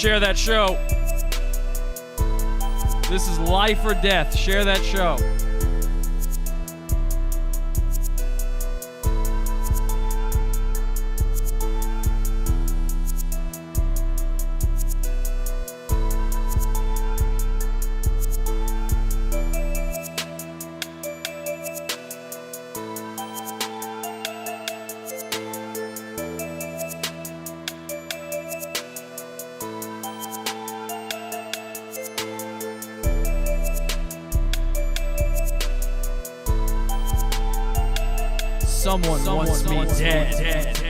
share that show. This is life or death. Share that show. Someone wants me dead.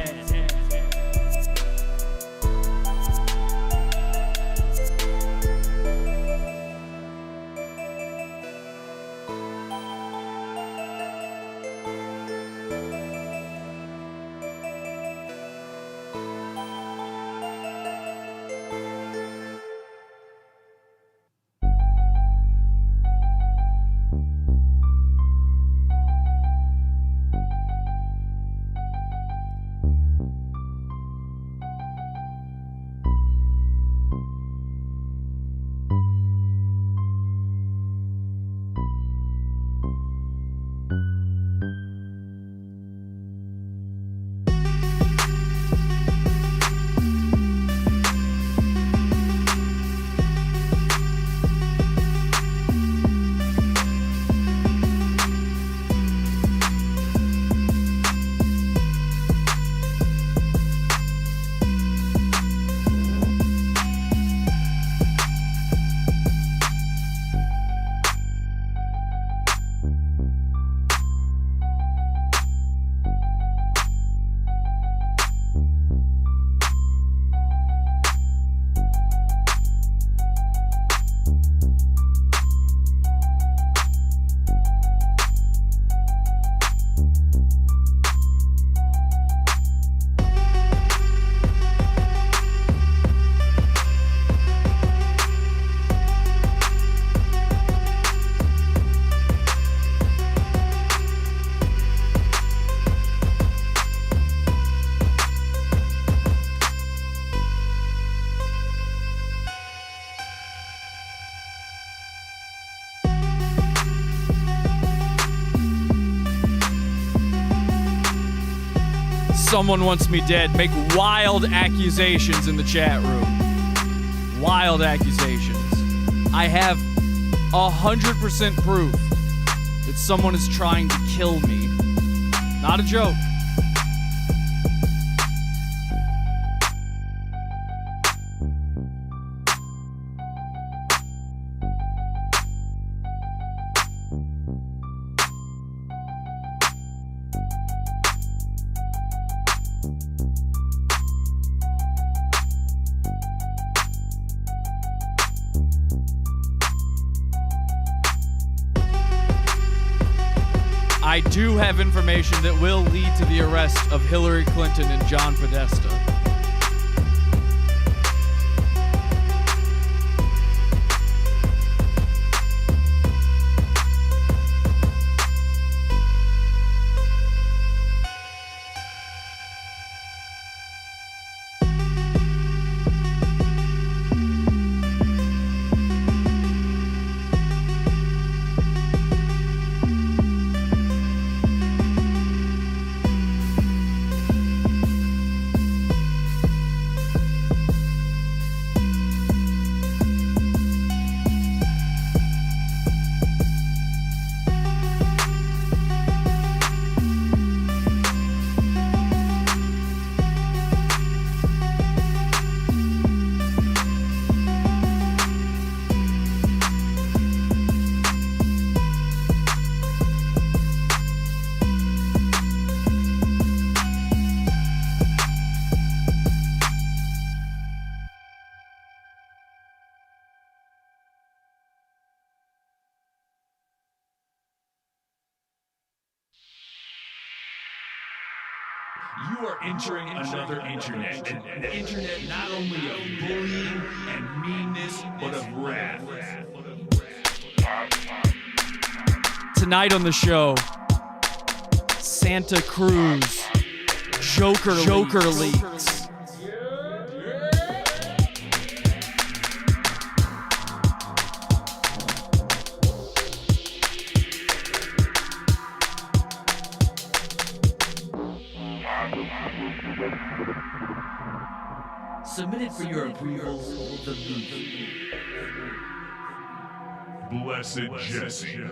Someone wants me dead. Make wild accusations in the chat room. Wild accusations. I have 100% proof that someone is trying to kill me. Not a joke. I do have information that will lead to the arrest of Hillary Clinton and John Podesta. You are entering another internet. An internet not only of bullying and meanness, but of wrath. Tonight on the show, Santa Cruz Joker leaks. Submitted for your approval, the movie. Blessed Jesse.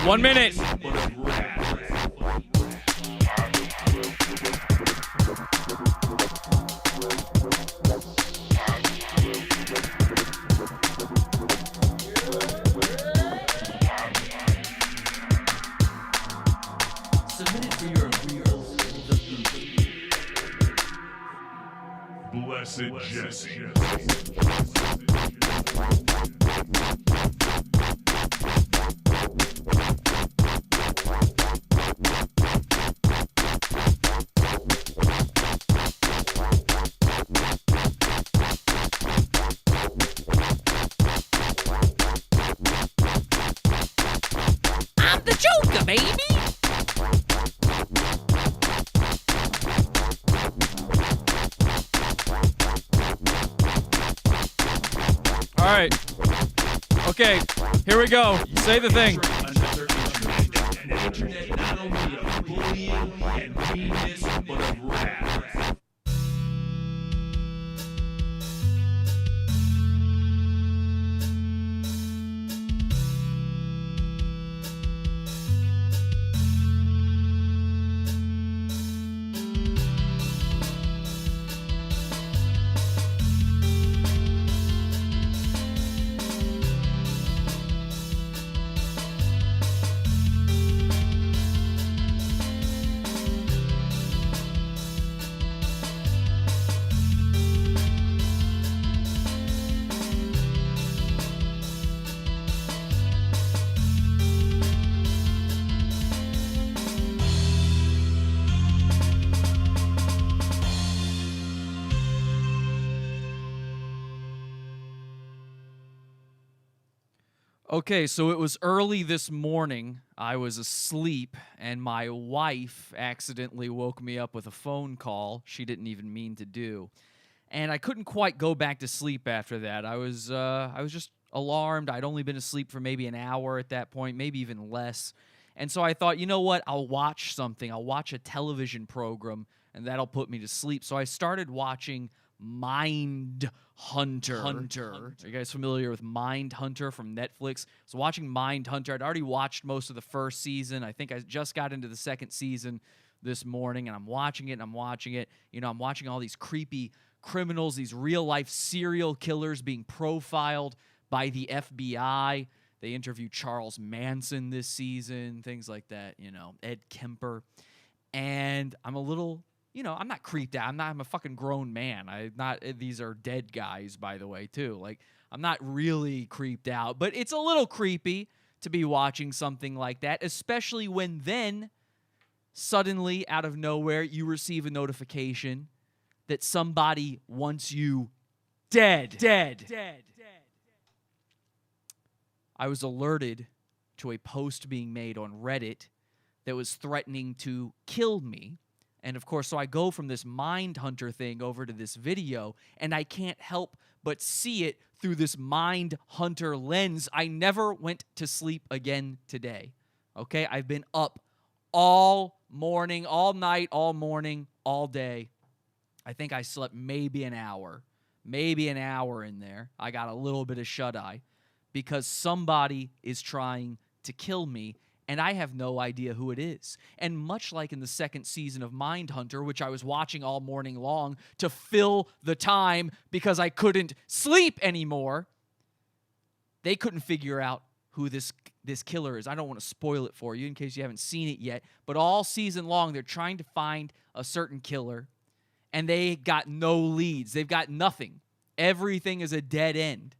One minute. Submitted for your approval, the movie. Blessed Jesse. I'm the Joker, baby! All right. Okay, here we go. Say the thing. Another internet. An internet not only of bullying and meanness, but of wrath. Okay, so it was early this morning. I was asleep, and my wife accidentally woke me up with a phone call she didn't even mean to do. And I couldn't quite go back to sleep after that. I was just alarmed. I'd only been asleep for maybe an hour at that point, maybe even less. And so I thought, you know what? I'll watch something. I'll watch a television program, and that'll put me to sleep. So I started watching Mindhunter. Are you guys familiar with Mindhunter from Netflix? So watching Mindhunter, I'd already watched most of the first season. I think I just got into the second season this morning, and I'm watching it, You know, I'm watching all these creepy criminals, these real-life serial killers being profiled by the FBI. They interviewed Charles Manson this season, things like that, you know, Ed Kemper. And I'm a little... You know, I'm not creeped out. I'm a fucking grown man. These are dead guys, by the way, too. Like, I'm not really creeped out, but it's a little creepy to be watching something like that, especially when then, suddenly, out of nowhere, you receive a notification that somebody wants you dead. I was alerted to a post being made on Reddit that was threatening to kill me. And, of course, so I go from this Mindhunter thing over to this video, and I can't help but see it through this Mindhunter lens. I never went to sleep again today, okay? I've been up all morning, all night, all morning, all day. I think I slept maybe an hour in there. I got a little bit of shut-eye because somebody is trying to kill me, and I have no idea who it is. And much like in the second season of Mindhunter, which I was watching all morning long to fill the time because I couldn't sleep anymore, they couldn't figure out who this killer is. I don't want to spoil it for you in case you haven't seen it yet, but all season long they're trying to find a certain killer, and they got no leads. They've got nothing. Everything is a dead end.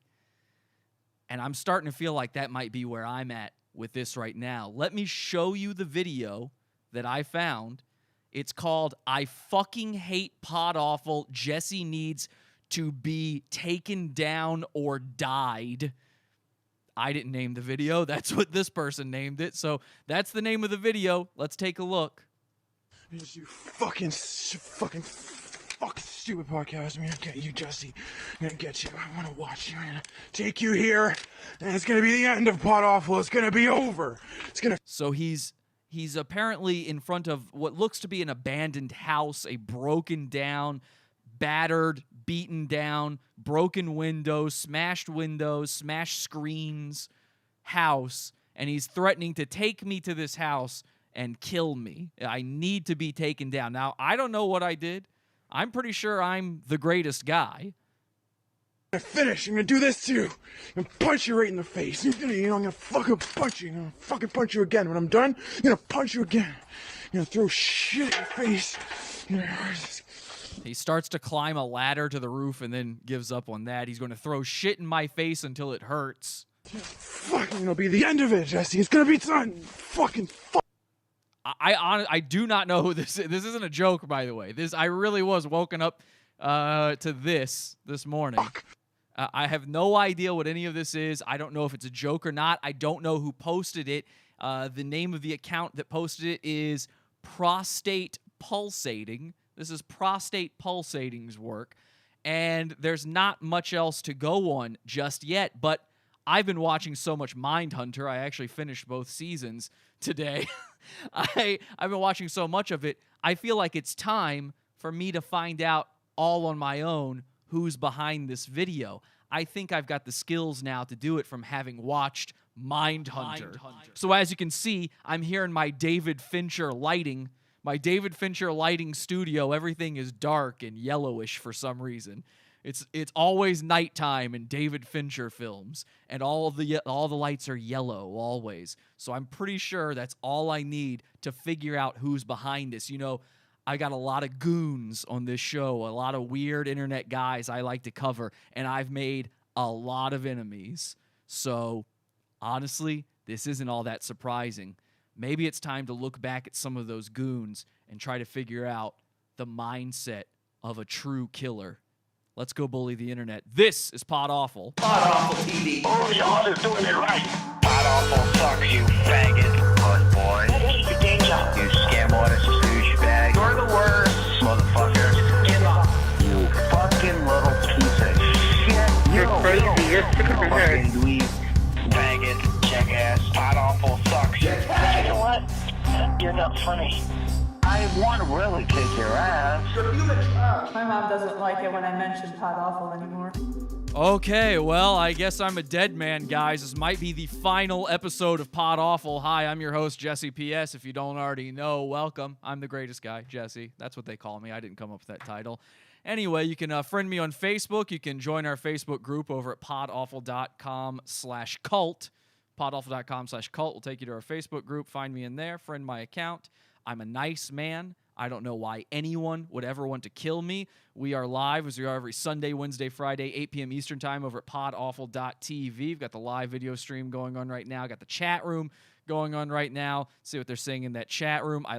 And I'm starting to feel like that might be where I'm at with this right now. Let me show you the video that I found. It's called I Fucking Hate Pod Awful. Jesse Needs to Be Taken Down or Died. I didn't name the video. That's what this person named it. So that's the name of the video. Let's take a look. You fucking stupid podcast. I'm gonna get you, Jesse. I'm gonna get you. I wanna watch you. I'm gonna take you here. And it's gonna be the end of Pod Awful. It's gonna be over. It's gonna. So he's apparently in front of what looks to be an abandoned house, a broken down, battered, beaten down, broken windows, smashed screens house, and he's threatening to take me to this house and kill me. I need to be taken down. Now, I don't know what I did. I'm pretty sure I'm the greatest guy. I'm gonna finish. I'm gonna do this too. I'm gonna punch you right in the face. I'm gonna fucking punch you. I'm gonna fucking punch you again. When I'm done, I'm gonna punch you again. I'm gonna throw shit in your face. He starts to climb a ladder to the roof and then gives up on that. He's going to throw shit in my face until it hurts. Fucking, it'll be the end of it, Jesse. It's gonna be done. Fucking fuck. I do not know who this is. This isn't a joke, by the way. I really was woken up to this morning. I have no idea what any of this is. I don't know if it's a joke or not. I don't know who posted it. The name of the account that posted it is Prostate Pulsating. This is Prostate Pulsating's work. And there's not much else to go on just yet, but I've been watching so much Mindhunter. I actually finished both seasons today. I've been watching so much of it. I feel like it's time for me to find out all on my own who's behind this video. I think I've got the skills now to do it from having watched Mindhunter. So as you can see, I'm here in my David Fincher lighting. My David Fincher lighting studio, everything is dark and yellowish for some reason. It's always nighttime in David Fincher films, and all the lights are yellow always. So I'm pretty sure that's all I need to figure out who's behind this. You know, I got a lot of goons on this show, a lot of weird internet guys I like to cover, and I've made a lot of enemies. So honestly, this isn't all that surprising. Maybe it's time to look back at some of those goons and try to figure out the mindset of a true killer. Let's go bully the internet. This is Pod Awful. Pod Awful TV. Only yours is doing it right. Pod Awful sucks, you faggot. Good boy. You danger. You scam artist, douchebag. You're the worst, motherfucker. Give up. You fucking little piece of shit. You're crazy. You're sick of the head. Fucking dweeb, faggot, jackass. Pod Awful sucks. You know what? You're not funny. I want to really kick your ass. My mom doesn't like it when I mention Pod Awful anymore. Okay, well, I guess I'm a dead man, guys. This might be the final episode of Pod Awful. Hi, I'm your host, Jesse P.S. If you don't already know, welcome. I'm the greatest guy, Jesse. That's what they call me. I didn't come up with that title. Anyway, you can friend me on Facebook. You can join our Facebook group over at podawful.com/cult. Podawful.com/cult will take you to our Facebook group. Find me in there. Friend my account. I'm a nice man. I don't know why anyone would ever want to kill me. We are live, as we are every Sunday, Wednesday, Friday, 8 p.m. Eastern Time over at podawful.tv. We've got the live video stream going on right now. Got the chat room going on right now. See what they're saying in that chat room. I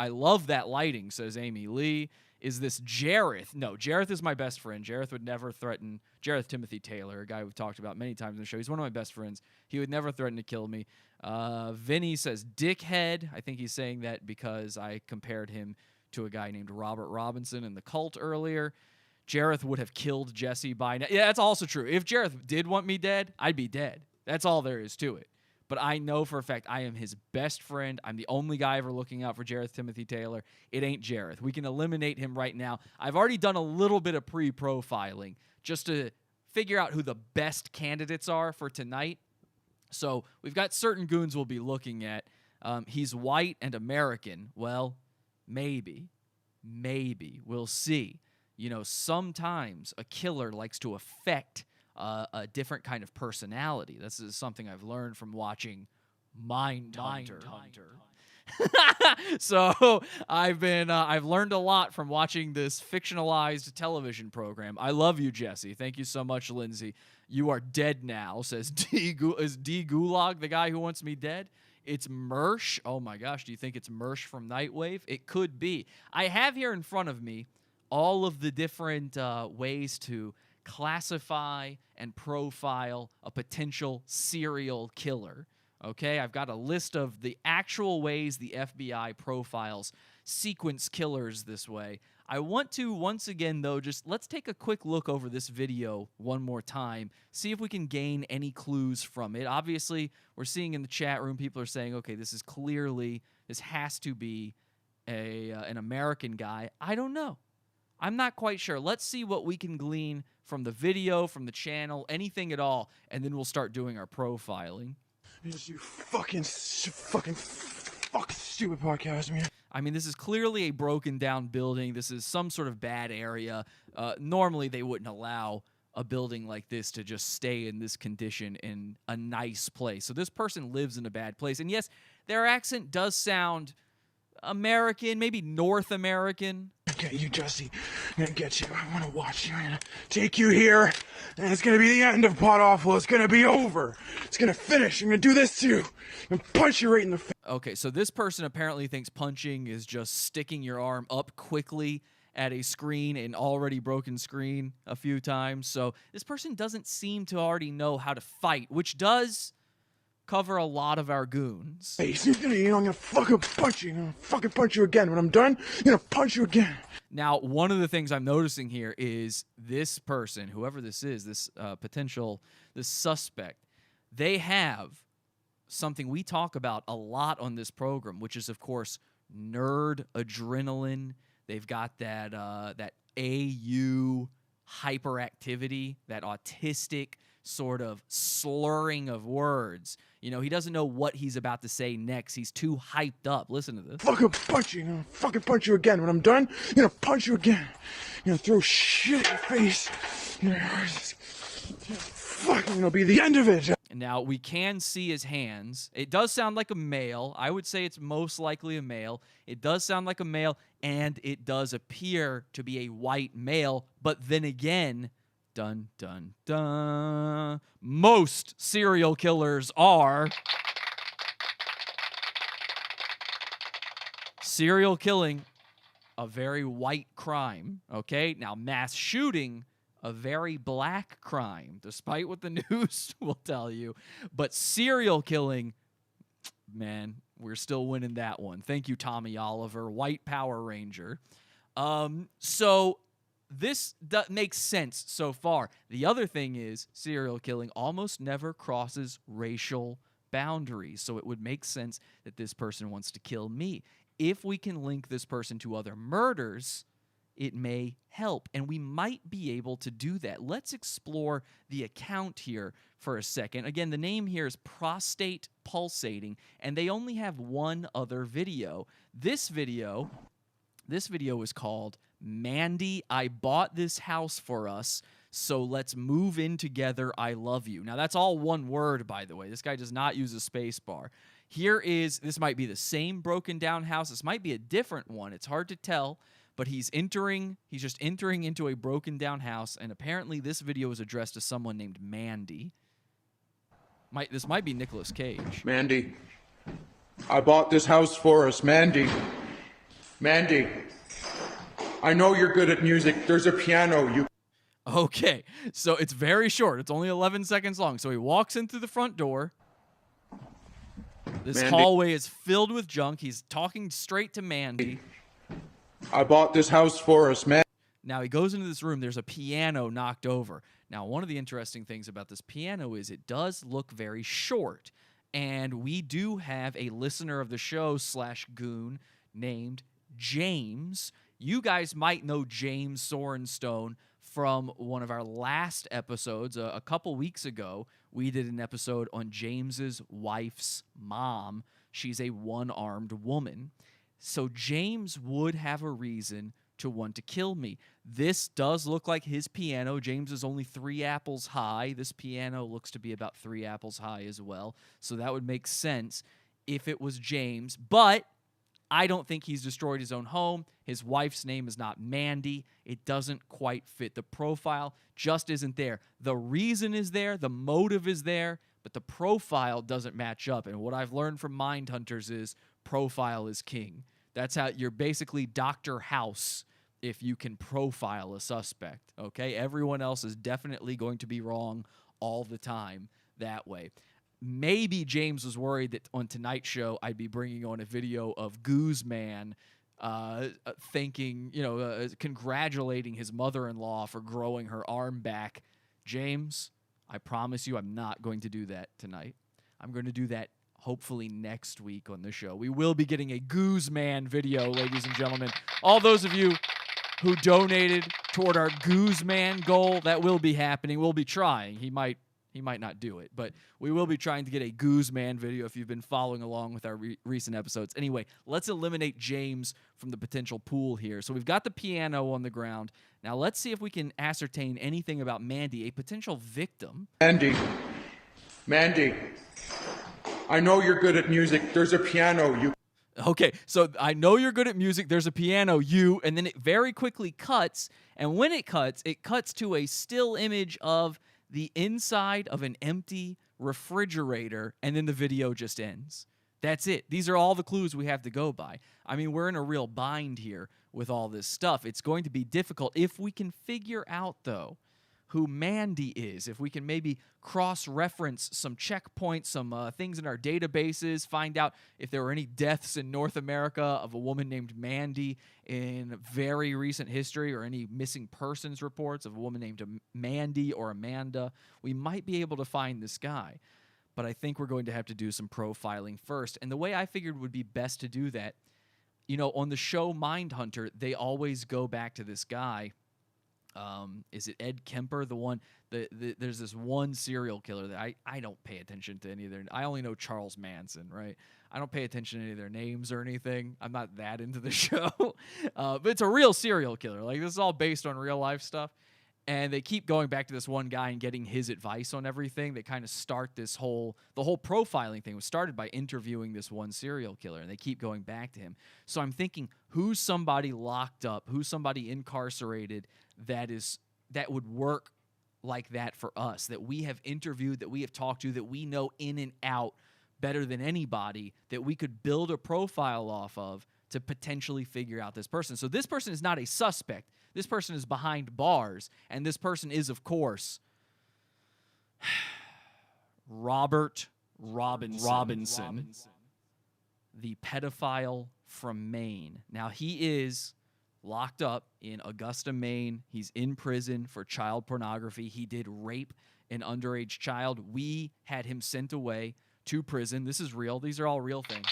love that lighting, says Amy Lee. Is this Jareth? No, Jareth is my best friend. Jareth would never threaten. Jareth Timothy Taylor, a guy we've talked about many times in the show. He's one of my best friends. He would never threaten to kill me. Vinny says dickhead. I think he's saying that because I compared him to a guy named Robert Robinson in The Cult earlier. Jareth would have killed Jesse by now. Yeah, that's also true. If Jareth did want me dead, I'd be dead. That's all there is to it. But I know for a fact I am his best friend. I'm the only guy ever looking out for Jareth Timothy Taylor. It ain't Jareth. We can eliminate him right now. I've already done a little bit of pre-profiling just to figure out who the best candidates are for tonight. So we've got certain goons we'll be looking at. He's white and American. Well, maybe. We'll see. You know, sometimes a killer likes to affect a different kind of personality. This is something I've learned from watching Mindhunter. So I've learned a lot from watching this fictionalized television program. I love you, Jesse. Thank you so much, Lindsay. You are dead now, says is D Gulag, the guy who wants me dead? It's Mersh. Oh my gosh, do you think it's Mersh from Nightwave? It could be. I have here in front of me all of the different ways to classify and profile a potential serial killer. Okay, I've got a list of the actual ways the FBI profiles sequence killers this way. I want to, once again, though, just let's take a quick look over this video one more time, see if we can gain any clues from it. Obviously, we're seeing in the chat room, people are saying, okay, this has to be an American guy. I don't know. I'm not quite sure. Let's see what we can glean from the video, from the channel, anything at all, and then we'll start doing our profiling. You fucking stupid podcast, man. I mean, this is clearly a broken down building. This is some sort of bad area. Normally, they wouldn't allow a building like this to just stay in this condition in a nice place. So this person lives in a bad place. And yes, their accent does sound American, maybe North American. Okay, you, Jesse. I'm gonna get you. I want to watch you. I'm gonna take you here, and it's gonna be the end of Pod Awful. It's gonna be over. It's gonna finish. I'm gonna do this to you. I'm gonna punch you right in the face. Okay, so this person apparently thinks punching is just sticking your arm up quickly at a screen, an already broken screen, a few times. So this person doesn't seem to already know how to fight, which does cover a lot of our goons. Hey, I'm gonna fucking punch you. I'm gonna fucking punch you again. When I'm done, I'm gonna punch you again. Now, one of the things I'm noticing here is this person, whoever this is, this this suspect, they have something we talk about a lot on this program, which is, of course, nerd adrenaline. They've got that AU hyperactivity, that autistic sort of slurring of words. You know, he doesn't know what he's about to say next. He's too hyped up. Listen to this. Fucking punch you. I'm gonna fucking punch you again. When I'm done, I'm gonna punch you again. I'm gonna throw shit in your face. Fucking, it'll be the end of it. Now, we can see his hands. It does sound like a male. I would say it's most likely a male. It does sound like a male, and it does appear to be a white male. But then again, dun, dun, dun, most serial killers are serial killing, a very white crime. Okay, now mass shooting, a very black crime, despite what the news will tell you. But serial killing, man, we're still winning that one. Thank you, Tommy Oliver, White Power Ranger. So this makes sense so far. The other thing is serial killing almost never crosses racial boundaries. So it would make sense that this person wants to kill me. If we can link this person to other murders, it may help, and we might be able to do that. Let's explore the account here for a second. Again, the name here is Prostate Pulsating, and they only have one other video. This video is called Mandy, I Bought This House for Us, so let's move in together, I love you. Now, that's all one word, by the way. This guy does not use a space bar. This might be the same broken down house. This might be a different one. It's hard to tell. But he's just entering into a broken down house, and apparently this video is addressed to someone named Mandy. This might be Nicolas Cage. Mandy, I bought this house for us. Mandy, I know you're good at music. There's a piano. Okay, so it's very short. It's only 11 seconds long. So he walks in through the front door. This hallway is filled with junk. He's talking straight to Mandy. I bought this house for us, man. Now, he goes into this room. There's a piano knocked over. Now, one of the interesting things about this piano is it does look very short. And we do have a listener of the show / goon named James. You guys might know James Sorenstone from one of our last episodes. A couple weeks ago, we did an episode on James's wife's mom. She's a one-armed woman. So James would have a reason to want to kill me. This does look like his piano. James is only 3 apples high. This piano looks to be about 3 apples high as well. So that would make sense if it was James. But I don't think he's destroyed his own home. His wife's name is not Mandy. It doesn't quite fit. The profile just isn't there. The reason is there. The motive is there. But the profile doesn't match up. And what I've learned from Mindhunters is profile is king. That's how you're basically Dr. House if you can profile a suspect. Okay? Everyone else is definitely going to be wrong all the time that way. Maybe James was worried that on tonight's show I'd be bringing on a video of Guzman congratulating his mother-in-law for growing her arm back. James, I promise you I'm not going to do that tonight. I'm going to do that hopefully next week on the show. We will be getting a Guzman video, ladies and gentlemen. All those of you who donated toward our Guzman goal, that will be happening. We'll be trying. He might not do it, but we will be trying to get a Guzman video if you've been following along with our recent episodes. Anyway, let's eliminate James from the potential pool here. So we've got the piano on the ground. Now let's see if we can ascertain anything about Mandy, a potential victim. Mandy, I know you're good at music. There's a piano. Okay, so I know you're good at music. There's a piano, and then it very quickly cuts. And when it cuts to a still image of the inside of an empty refrigerator, and then the video just ends. That's it. These are all the clues we have to go by. I mean, we're in a real bind here with all this stuff. It's going to be difficult if we can figure out, though, who Mandy is, if we can maybe cross-reference some checkpoints, some things in our databases, find out if there were any deaths in North America of a woman named Mandy in very recent history, or any missing persons reports of a woman named Mandy or Amanda. We might be able to find this guy, but I think we're going to have to do some profiling first. And the way I figured would be best to do that, on the show Mindhunter, they always go back to this guy. Is it Ed Kemper, the one? There's this one serial killer that I don't pay attention to any of their. I only know Charles Manson, right? I don't pay attention to any of their names or anything. I'm not that into the show, but it's a real serial killer. Like, this is all based on real life stuff, and they keep going back to this one guy and getting his advice on everything. They kind of start the whole profiling thing was started by interviewing this one serial killer, and they keep going back to him. So I'm thinking, who's somebody locked up, who's somebody incarcerated that would work like that for us, that we have interviewed, that we have talked to, that we know in and out better than anybody, that we could build a profile off of to potentially figure out this person. So this person is not a suspect. This person is behind bars, and this person is, of course, Robert Robinson, the pedophile from Maine. Now, he is locked up in Augusta, Maine. He's in prison for child pornography. He did rape an underage child. We had him sent away to prison. This is real. These are all real things.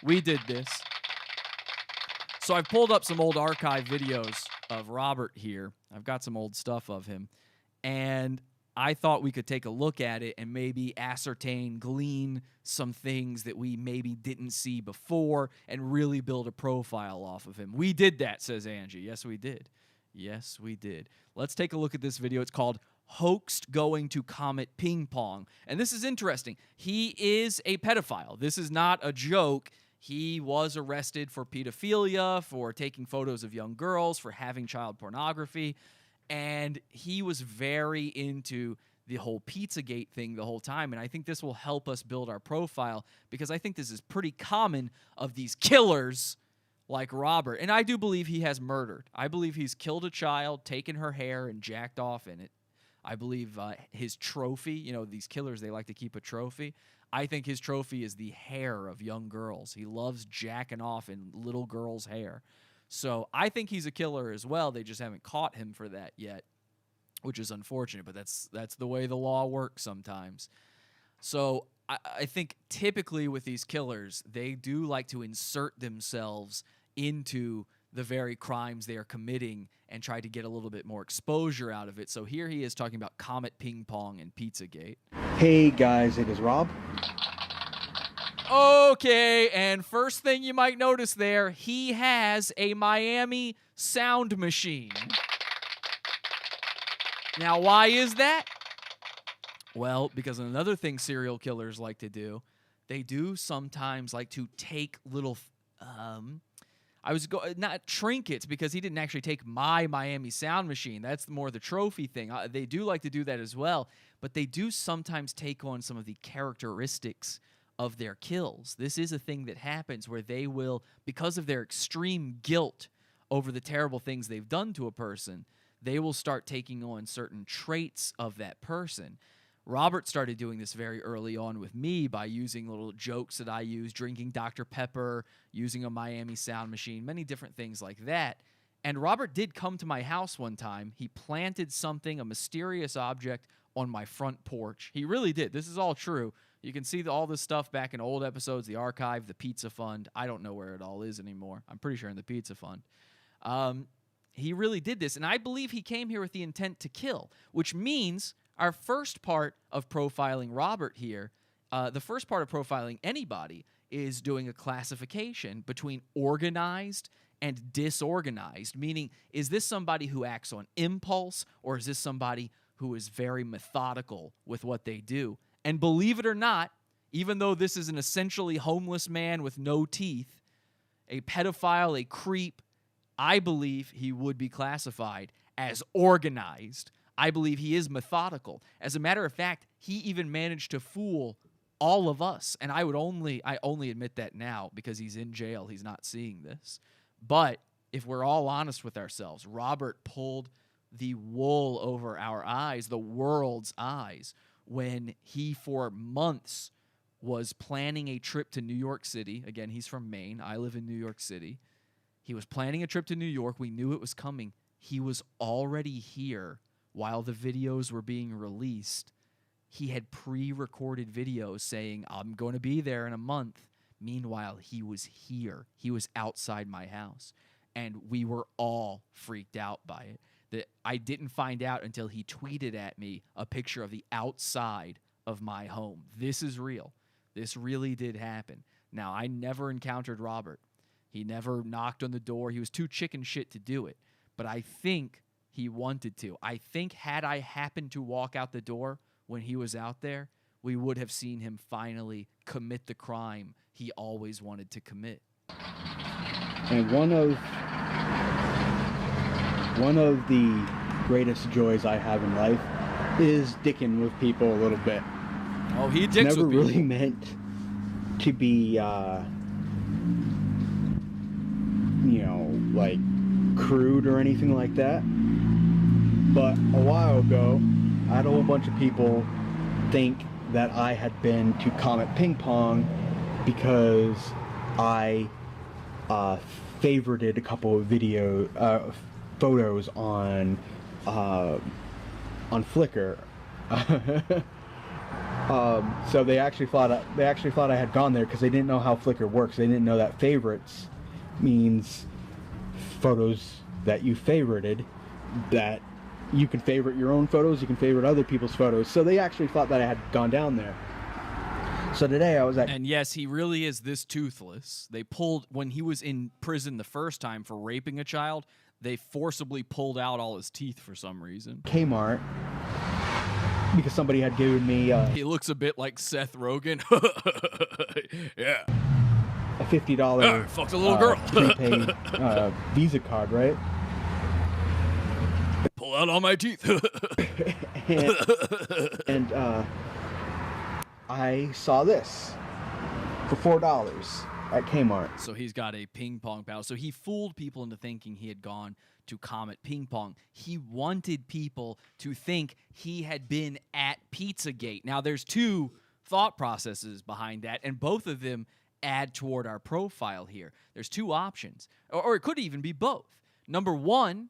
We did this. So I've pulled up some old aRchive videos of Robert here. I've got some old stuff of him. And I thought we could take a look at it and maybe ascertain, glean some things that we maybe didn't see before and really build a profile off of him. We did that, says Angie. Yes, we did. Yes, we did. Let's take a look at this video. It's called Hoaxed Going to Comet Ping Pong. And this is interesting. He is a pedophile. This is not a joke. He was arrested for pedophilia, for taking photos of young girls, for having child pornography. And he was very into the whole Pizzagate thing the whole time. And I think this will help us build our profile, because I think this is pretty common of these killers like Robert. And I do believe he has murdered. I believe he's killed a child, taken her hair, and jacked off in it. I believe his trophy, these killers, they like to keep a trophy. I think his trophy is the hair of young girls. He loves jacking off in little girls' hair. So I think he's a killer as well. They just haven't caught him for that yet, which is unfortunate, but that's the way the law works sometimes. So I think typically with these killers, they do like to insert themselves into the very crimes they are committing and try to get a little bit more exposure out of it. So here he is talking about Comet Ping Pong and Pizzagate. Hey guys, it is Rob. Okay, and first thing you might notice there, he has a Miami sound machine. Now, why is that? Well, because another thing serial killers like to do, they do sometimes like to take little not trinkets, because he didn't actually take my Miami sound machine. That's more the trophy thing. They do like to do that as well, but they do sometimes take on some of the characteristics of their kills. This is a thing that happens where they will, because of their extreme guilt over the terrible things they've done to a person, they will start taking on certain traits of that person. Robert started doing this very early on with me by using little jokes that I use, drinking Dr. Pepper, using a Miami sound machine, many different things like that. And Robert did come to my house one time. He planted something, a mysterious object, on my front porch. He really did. This is all true. You can see all this stuff back in old episodes, the aRchive, the Pizza Fund. I don't know where it all is anymore. I'm pretty sure in the Pizza Fund. He really did this, and I believe he came here with the intent to kill, which means our first part of profiling Robert here, the first part of profiling anybody is doing a classification between organized and disorganized, meaning, is this somebody who acts on impulse, or is this somebody who is very methodical with what they do? And believe it or not, even though this is an essentially homeless man with no teeth, a pedophile, a creep, I believe he would be classified as organized. I believe he is methodical. As a matter of fact, he even managed to fool all of us. And I only admit that now because he's in jail. He's not seeing this. But if we're all honest with ourselves, Robert pulled the wool over our eyes, the world's eyes, when he, for months, was planning a trip to New York City. Again, he's from Maine. I live in New York City. He was planning a trip to New York. We knew it was coming. He was already here while the videos were being released. He had pre-recorded videos saying, I'm going to be there in a month. Meanwhile, he was here. He was outside my house. And we were all freaked out by it. That I didn't find out until he tweeted at me a picture of the outside of my home. This is real. This really did happen. Now, I never encountered Robert. He never knocked on the door. He was too chicken shit to do it. But I think he wanted to. I think had I happened to walk out the door when he was out there, we would have seen him finally commit the crime he always wanted to commit. And one of the greatest joys I have in life is dicking with people a little bit. Oh, he dicks Never with people. really meant to be, like crude or anything like that. But a while ago, I had a whole bunch of people think that I had been to Comet Ping Pong because I favorited a couple of photos on Flickr. So they actually thought I had gone there because they didn't know how Flickr works. They didn't know that favorites means photos that you favorited, that you can favorite your own photos, you can favorite other people's photos. So they actually thought that I had gone down there. So today I was at... And yes, he really is this toothless. They pulled, when he was in prison the first time for raping a child, they forcibly pulled out all his teeth for some reason. Kmart, because somebody had given me... he looks a bit like Seth Rogen. Yeah. A $50 fucked a little girl. prepaid Visa card, right? Pull out all my teeth. and I saw this for $4 at Kmart. So he's got a ping pong paddle. So he fooled people into thinking he had gone to Comet Ping Pong. He wanted people to think he had been at Pizzagate. Now, there's two thought processes behind that, and both of them add toward our profile here. There's two options, or it could even be both. Number one,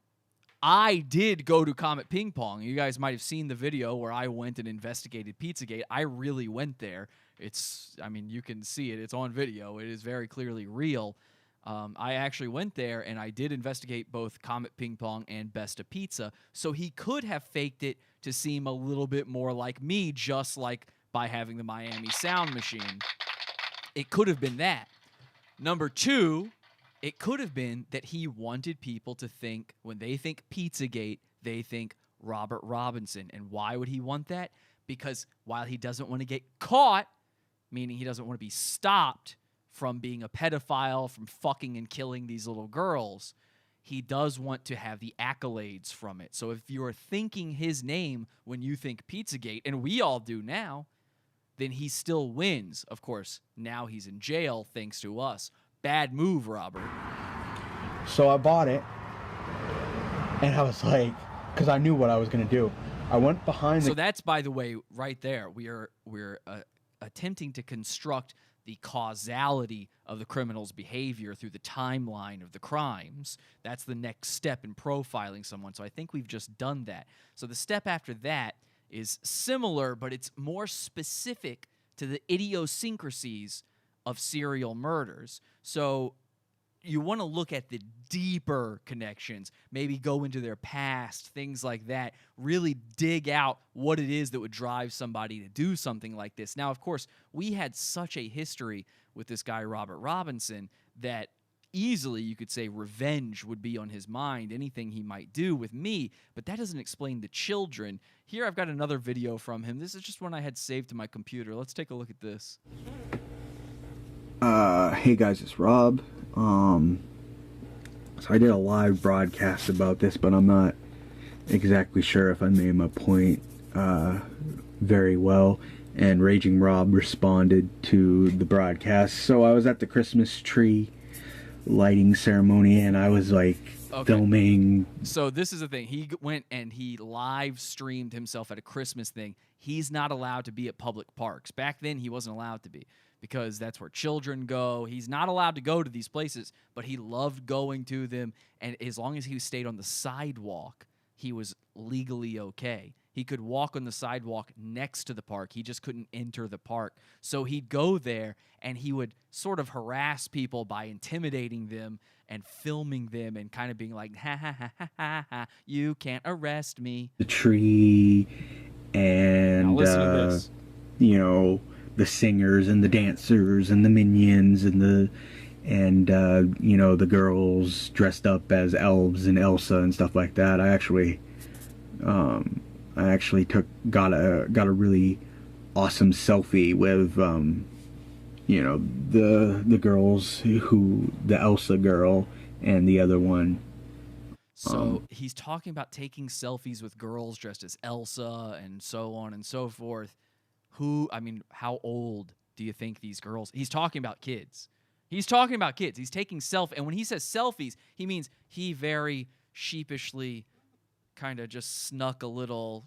I did go to Comet Ping Pong. You guys might have seen the video where I went and investigated Pizzagate. I really went there. You can see it. It's on video. It is very clearly real. I actually went there, and I did investigate both Comet Ping Pong and Besta Pizza, so he could have faked it to seem a little bit more like me, just like by having the Miami sound machine. It could have been that. Number two, it could have been that he wanted people to think, when they think Pizzagate, they think Robert Robinson. And why would he want that? Because while he doesn't want to get caught, meaning he doesn't want to be stopped from being a pedophile, from fucking and killing these little girls. He does want to have the accolades from it. So if you're thinking his name when you think Pizzagate, and we all do now, then he still wins. Of course, now he's in jail thanks to us. Bad move, Robert. So I bought it, and I was like, because I knew what I was going to do. I went behind the... So that's, by the way, right there. We're attempting to construct the causality of the criminal's behavior through the timeline of the crimes. That's the next step in profiling someone. So I think we've just done that. So the step after that is similar, but it's more specific to the idiosyncrasies of serial murders. So you want to look at the deeper connections, maybe go into their past, things like that, really dig out what it is that would drive somebody to do something like this. Now, of course, we had such a history with this guy, Robert Robinson, that easily you could say revenge would be on his mind, anything he might do with me, but that doesn't explain the children. Here I've got another video from him. This is just one I had saved to my computer. Let's take a look at this. Hey guys, it's Rob. So I did a live broadcast about this, but I'm not exactly sure if I made my point very well. And Raging Rob responded to the broadcast. So I was at the Christmas tree lighting ceremony, and I was like filming. So this is the thing. He went and he live streamed himself at a Christmas thing. He's not allowed to be at public parks. Back then, he wasn't allowed to be, because that's where children go. He's not allowed to go to these places, but he loved going to them. And as long as he stayed on the sidewalk, he was legally okay. He could walk on the sidewalk next to the park. He just couldn't enter the park. So he'd go there, and he would sort of harass people by intimidating them and filming them and kind of being like, ha, ha, ha, ha, ha, ha, you can't arrest me. The tree and, now listen to this. You know, the singers and the dancers and the minions and you know, the girls dressed up as elves and Elsa and stuff like that. I actually got a really awesome selfie with you know, the girls, the Elsa girl and the other one. So he's talking about taking selfies with girls dressed as Elsa and so on and so forth. How old do you think these girls... He's talking about kids. He's talking about kids. He's taking and when he says selfies, he means he very sheepishly kind of just snuck a little,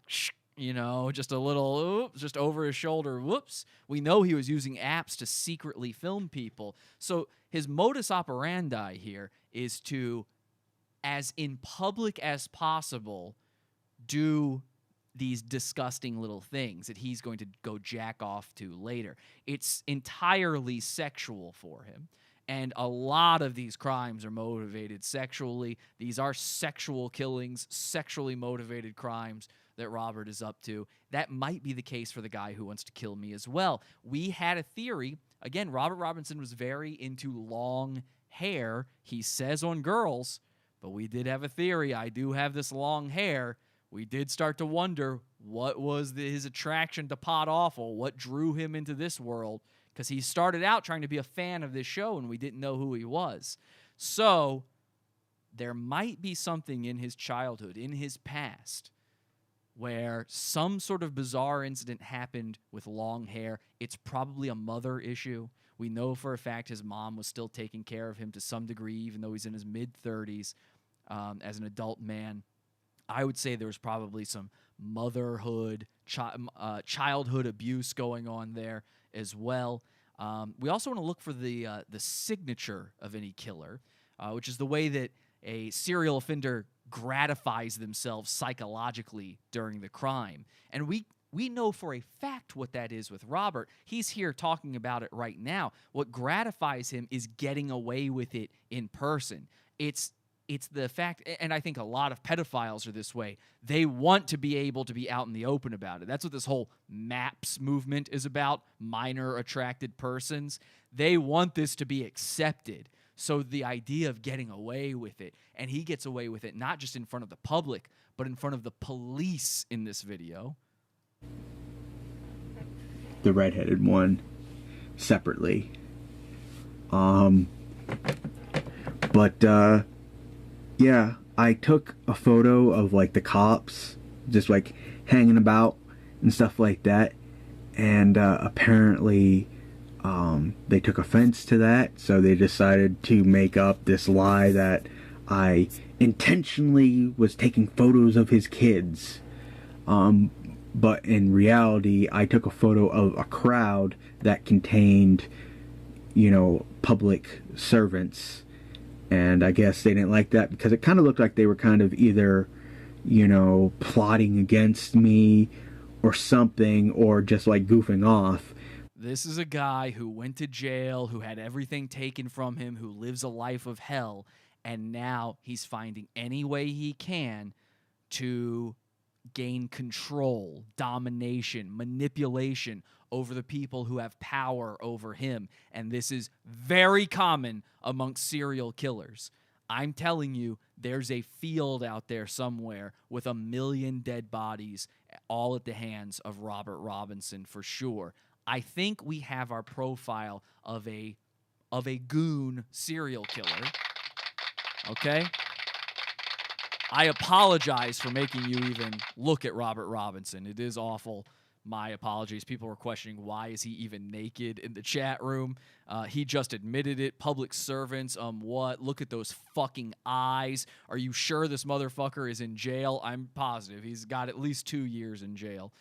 you know, just a little, oops, just over his shoulder, whoops. We know he was using apps to secretly film people. So his modus operandi here is to, as in public as possible, do these disgusting little things that he's going to go jack off to later. It's entirely sexual for him. And a lot of these crimes are motivated sexually. These are sexual killings, sexually motivated crimes that Robert is up to. That might be the case for the guy who wants to kill me as well. We had a theory. Again, Robert Robinson was very into long hair. He says on girls, but we did have a theory. I do have this long hair. We did start to wonder what was his attraction to Pod Awful, what drew him into this world, because he started out trying to be a fan of this show and we didn't know who he was. So there might be something in his childhood, in his past, where some sort of bizarre incident happened with long hair. It's probably a mother issue. We know for a fact his mom was still taking care of him to some degree, even though he's in his mid-30s as an adult man. I would say there was probably some motherhood, childhood abuse going on there as well. We also want to look for the signature of any killer, which is the way that a serial offender gratifies themselves psychologically during the crime. And we know for a fact what that is with Robert. He's here talking about it right now. What gratifies him is getting away with it in person. It's the fact, and I think a lot of pedophiles are this way, they want to be able to be out in the open about it. That's what this whole MAPS movement is about, minor attracted persons. They want this to be accepted. So the idea of getting away with it, and he gets away with it not just in front of the public, but in front of the police in this video. The redheaded one, separately. But yeah, I took a photo of like the cops just like hanging about and stuff like that, and apparently they took offense to that, so they decided to make up this lie that I intentionally was taking photos of his kids. But in reality, I took a photo of a crowd that contained, public servants. And I guess they didn't like that because it kind of looked like they were kind of either, plotting against me or something, or just like goofing off. This is a guy who went to jail, who had everything taken from him, who lives a life of hell, and now he's finding any way he can to gain control, domination, manipulation over the people who have power over him. And this is very common amongst serial killers. I'm telling you, there's a field out there somewhere with 1 million dead bodies, all at the hands of Robert Robinson for sure. I think we have our profile of a goon serial killer. Okay? I apologize for making you even look at Robert Robinson. It is awful. My apologies. People were questioning, why is he even naked in the chat room? He just admitted it. Public servants, what? Look at those fucking eyes. Are you sure this motherfucker is in jail? I'm positive. He's got at least 2 years in jail.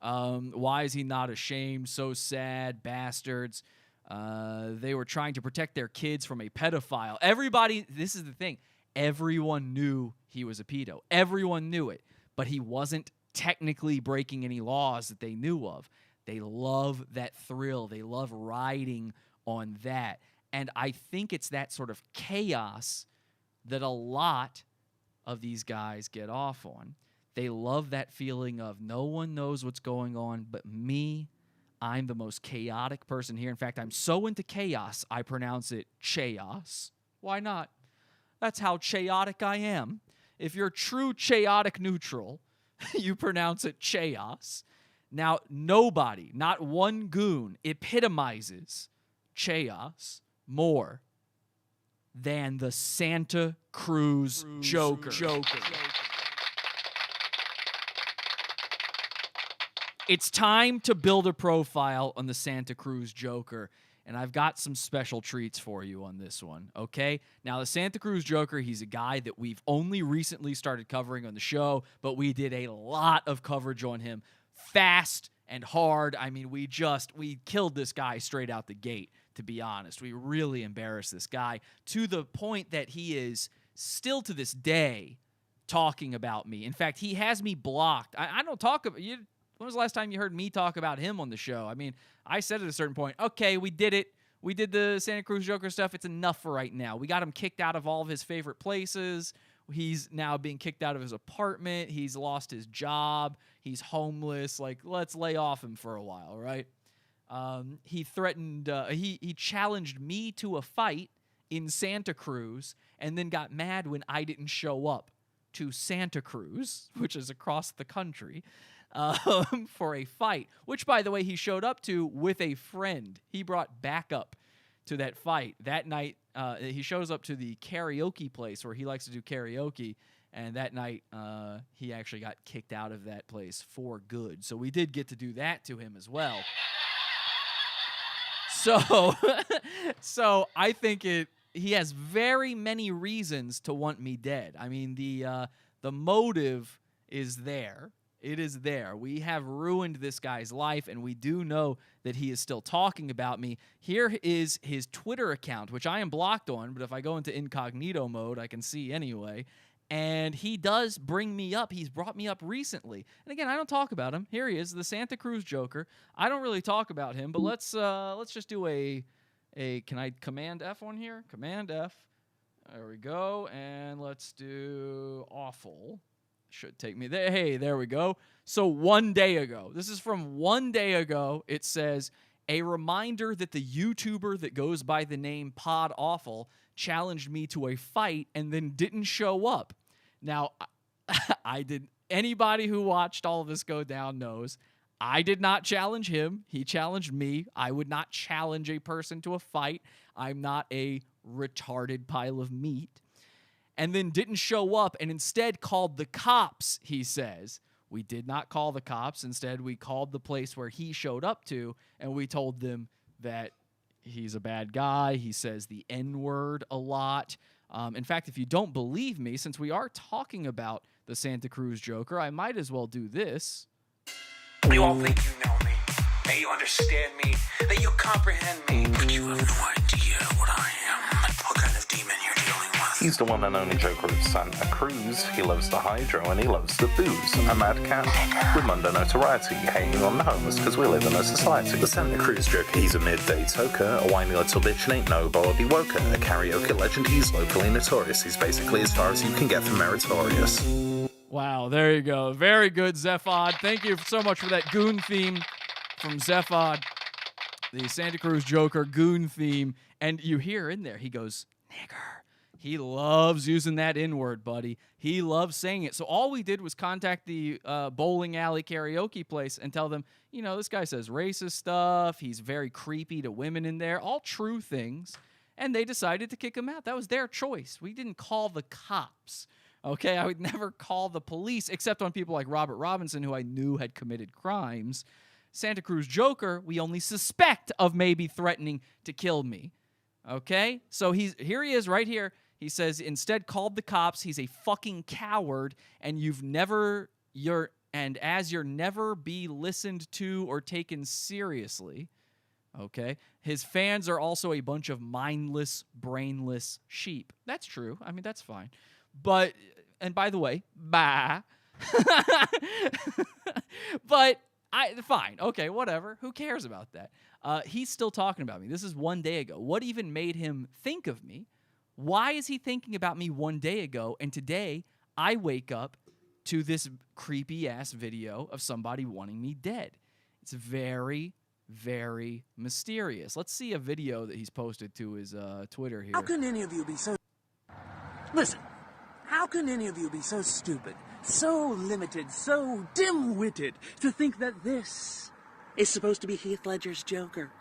Why is he not ashamed? So sad. Bastards. They were trying to protect their kids from a pedophile. Everybody, this is the thing. Everyone knew he was a pedo. Everyone knew it. But he wasn't technically breaking any laws that they knew of. They love that thrill. They love riding on that. And I think it's that sort of chaos that a lot of these guys get off on. They love that feeling of no one knows what's going on but me. I'm the most chaotic person here. In fact, I'm so into chaos, I pronounce it chaos. Why not? That's how chaotic I am. If you're true chaotic neutral, you pronounce it chaos. Now, nobody, not one goon, epitomizes chaos more than the Santa Cruz Joker. It's time to build a profile on the Santa Cruz Joker, and I've got some special treats for you on this one, okay? Now, the Santa Cruz Joker, he's a guy that we've only recently started covering on the show, but we did a lot of coverage on him fast and hard. I mean, we killed this guy straight out the gate, to be honest. We really embarrassed this guy to the point that he is still to this day talking about me. In fact, he has me blocked. I don't talk about you. When was the last time you heard me talk about him on the show? I mean, I said at a certain point, okay, we did it. We did the Santa Cruz Joker stuff. It's enough for right now. We got him kicked out of all of his favorite places. He's now being kicked out of his apartment. He's lost his job. He's homeless. Like, let's lay off him for a while, right? He threatened, he challenged me to a fight in Santa Cruz and then got mad when I didn't show up to Santa Cruz, which is across the country. For a fight, which, by the way, he showed up to with a friend. He brought backup to that fight. That night, he shows up to the karaoke place where he likes to do karaoke, and that night, he actually got kicked out of that place for good. So we did get to do that to him as well. So I think he has very many reasons to want me dead. I mean, the motive is there. It is there. We have ruined this guy's life, and we do know that he is still talking about me. Here is his Twitter account, which I am blocked on, but if I go into incognito mode, I can see anyway. And he does bring me up. He's brought me up recently. And again, I don't talk about him. Here he is, the Santa Cruz Joker. I don't really talk about him, but let's just do a can I Command F on here? Command F. There we go. And let's do awful. Should take me there. Hey, there we go. So 1 day ago, this is from 1 day ago, it says, a reminder that the YouTuber that goes by the name podawful challenged me to a fight and then didn't show up. Now, anybody who watched all of this go down knows I did not challenge him. He challenged me. I would not challenge a person to a fight. I'm not a retarded pile of meat. And then didn't show up and instead called the cops, he says. We did not call the cops. Instead, we called the place where he showed up to, and we told them that he's a bad guy. He says the N-word a lot. In fact, if you don't believe me, since we are talking about the Santa Cruz Joker, I might as well do this. You all think you know me, that you understand me, that you comprehend me, but you have no idea what I am, what kind of demon you're dealing with. He's the one and only Joker of Santa Cruz. He loves the hydro and he loves the booze. A mad cat with Mundo notoriety, hating on the homeless because we live in a society. The Santa Cruz Joker, he's a midday toker, a whiny little bitch and ain't nobody woker. A karaoke legend, he's locally notorious. He's basically as far as you can get from meritorious. Wow, there you go. Very good, Zephod. Thank you so much for that goon theme from Zephod. The Santa Cruz Joker goon theme. And you hear in there, he goes, nigger. He loves using that N-word, buddy. He loves saying it. So all we did was contact the bowling alley karaoke place and tell them, you know, this guy says racist stuff. He's very creepy to women in there. All true things. And they decided to kick him out. That was their choice. We didn't call the cops. Okay, I would never call the police, except on people like Robert Robinson, who I knew had committed crimes. Santa Cruz Joker, we only suspect of maybe threatening to kill me. Okay? So here he is right here. He says, instead called the cops. He's a fucking coward, and as you're never be listened to or taken seriously. Okay? His fans are also a bunch of mindless, brainless sheep. That's true. I mean, that's fine. But, and by the way, bah. But, fine. Okay, whatever. Who cares about that? He's still talking about me. This is 1 day ago. What even made him think of me? Why is he thinking about me 1 day ago? And today, I wake up to this creepy-ass video of somebody wanting me dead. It's very, very mysterious. Let's see a video that he's posted to his Twitter here. How can any of you be so... Listen. How can any of you be so stupid, so limited, so dim-witted to think that this is supposed to be Heath Ledger's Joker?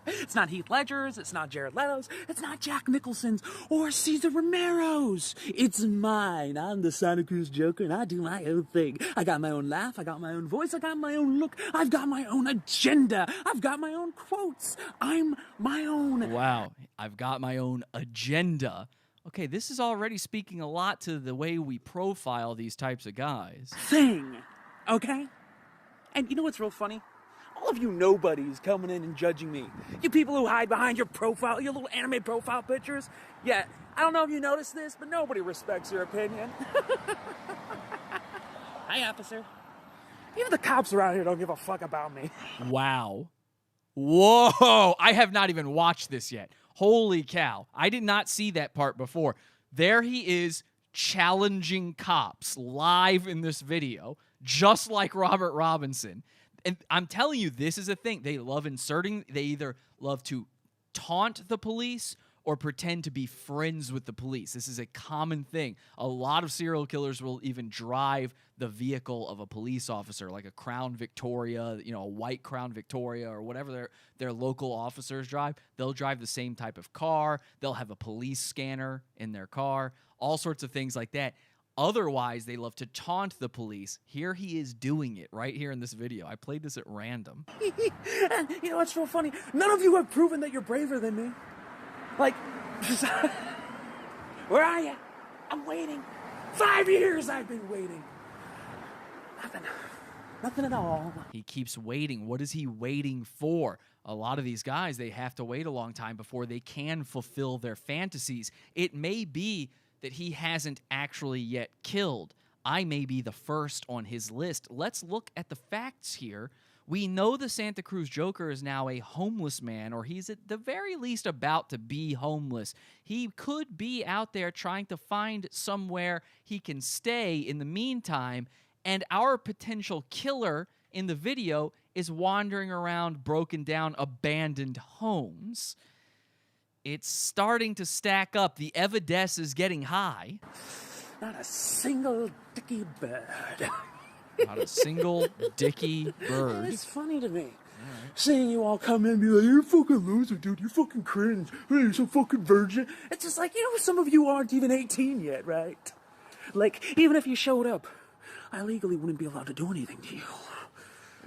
It's not Heath Ledger's, it's not Jared Leto's, it's not Jack Nicholson's or Cesar Romero's. It's mine. I'm the Santa Cruz Joker and I do my own thing. I got my own laugh, I got my own voice, I got my own look, I've got my own agenda, I've got my own quotes. I'm my own... Wow, I've got my own agenda. Okay, this is already speaking a lot to the way we profile these types of guys. Thing, okay? And you know what's real funny? All of you nobodies coming in and judging me. You people who hide behind your profile, your little anime profile pictures. Yeah, I don't know if you noticed this, but nobody respects your opinion. Hi, officer. Even the cops around here don't give a fuck about me. Wow. Whoa! I have not even watched this yet. Holy cow. I did not see that part before. There he is challenging cops live in this video, just like Robert Robinson. And I'm telling you, this is a thing. They love inserting, they either love to taunt the police or pretend to be friends with the police. This is a common thing. A lot of serial killers will even drive the vehicle of a police officer, like a Crown Victoria, you know, a white Crown Victoria or whatever their local officers drive. They'll drive the same type of car. They'll have a police scanner in their car, all sorts of things like that. Otherwise, they love to taunt the police. Here he is doing it right here in this video. I played this at random. You know what's so funny? None of you have proven that you're braver than me. Like, where are you? I'm waiting. 5 years I've been waiting. Nothing at all. He keeps waiting. What is he waiting for? A lot of these guys, they have to wait a long time before they can fulfill their fantasies. It may be that he hasn't actually yet killed. I may be the first on his list. Let's look at the facts here. We know the Santa Cruz Joker is now a homeless man, or he's at the very least about to be homeless. He could be out there trying to find somewhere he can stay in the meantime, and our potential killer in the video is wandering around broken down, abandoned homes. It's starting to stack up. The evidence is getting high. Not a single dicky bird. Not a single dicky bird. It's funny to me. Seeing you all come in and be like, you're a fucking loser, dude. You're fucking cringe. Hey, you're so fucking virgin. It's just like, some of you aren't even 18 yet, right? Like, even if you showed up, I legally wouldn't be allowed to do anything to you.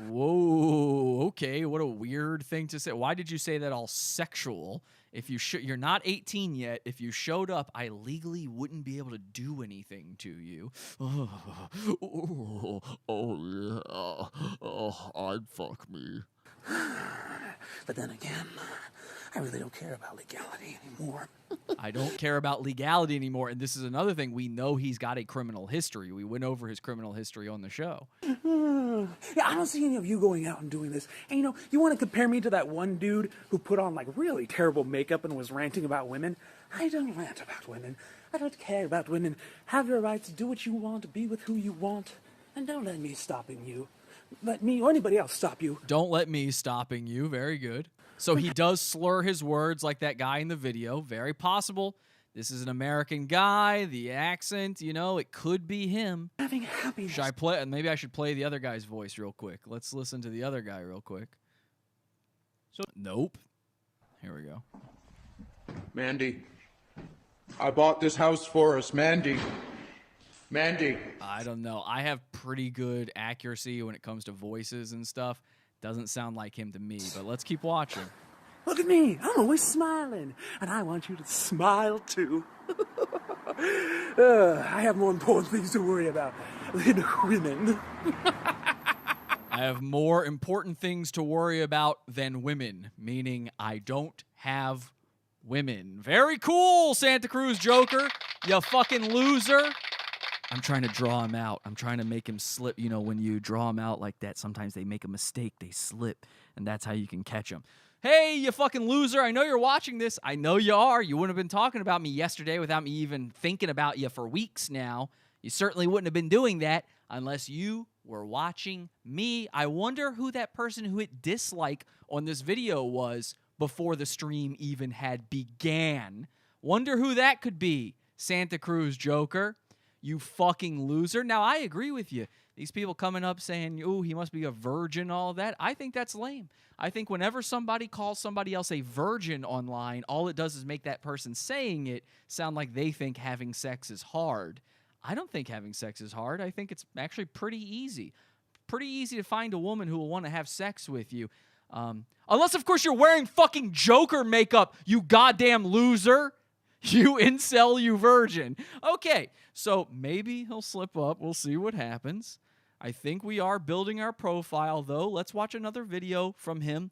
Whoa, okay, what a weird thing to say. Why did you say that all sexual? If you're not 18 yet, if you showed up, I legally wouldn't be able to do anything to you. Oh yeah. I'd fuck me. But then again, I really don't care about legality anymore. I don't care about legality anymore. And this is another thing. We know he's got a criminal history. We went over his criminal history on the show. Yeah, I don't see any of you going out and doing this. And you want to compare me to that one dude who put on like really terrible makeup and was ranting about women? I don't rant about women. I don't care about women. Have your rights, do what you want, be with who you want, and don't let me stopping you. Let me or anybody else stop you. Don't let me stopping you. Very good. So he does slur his words like that guy in the video. Very possible. This is an American guy. The accent, it could be him. Having happiness. Should I play? Maybe I should play the other guy's voice real quick. Let's listen to the other guy real quick. Nope. Here we go. Mandy, I bought this house for us. Mandy. I don't know. I have pretty good accuracy when it comes to voices and stuff. Doesn't sound like him to me, but let's keep watching. Look at me. I'm always smiling, and I want you to smile too. I have more important things to worry about than women. I have more important things to worry about than women, meaning I don't have women. Very cool, Santa Cruz Joker. You fucking loser. I'm trying to draw him out. I'm trying to make him slip. When you draw him out like that, sometimes they make a mistake. They slip, and that's how you can catch them. Hey, you fucking loser. I know you're watching this. I know you are. You wouldn't have been talking about me yesterday without me even thinking about you for weeks now. You certainly wouldn't have been doing that unless you were watching me. I wonder who that person who hit dislike on this video was before the stream even had began. Wonder who that could be, Santa Cruz Joker. You fucking loser. Now, I agree with you. These people coming up saying, ooh, he must be a virgin, all that. I think that's lame. I think whenever somebody calls somebody else a virgin online, all it does is make that person saying it sound like they think having sex is hard. I don't think having sex is hard. I think it's actually pretty easy. Pretty easy to find a woman who will want to have sex with you. Unless, of course, you're wearing fucking Joker makeup, you goddamn loser. You incel, you virgin. Okay, so maybe he'll slip up. We'll see what happens. I think we are building our profile, though. Let's watch another video from him.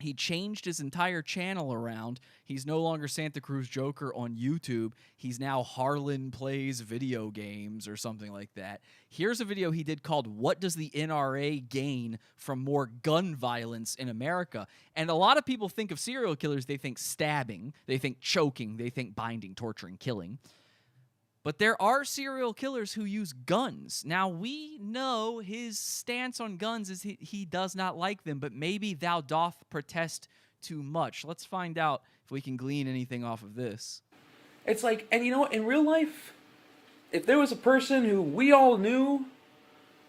He changed his entire channel around. He's no longer Santa Cruz Joker on YouTube. He's now Harlan Plays Video Games or something like that. Here's a video he did called What Does the NRA Gain from More Gun Violence in America? And a lot of people think of serial killers, they think stabbing, they think choking, they think binding, torturing, killing. But there are serial killers who use guns. Now, we know his stance on guns is he does not like them, but maybe thou doth protest too much. Let's find out if we can glean anything off of this. It's like, and you know what, in real life, if there was a person who we all knew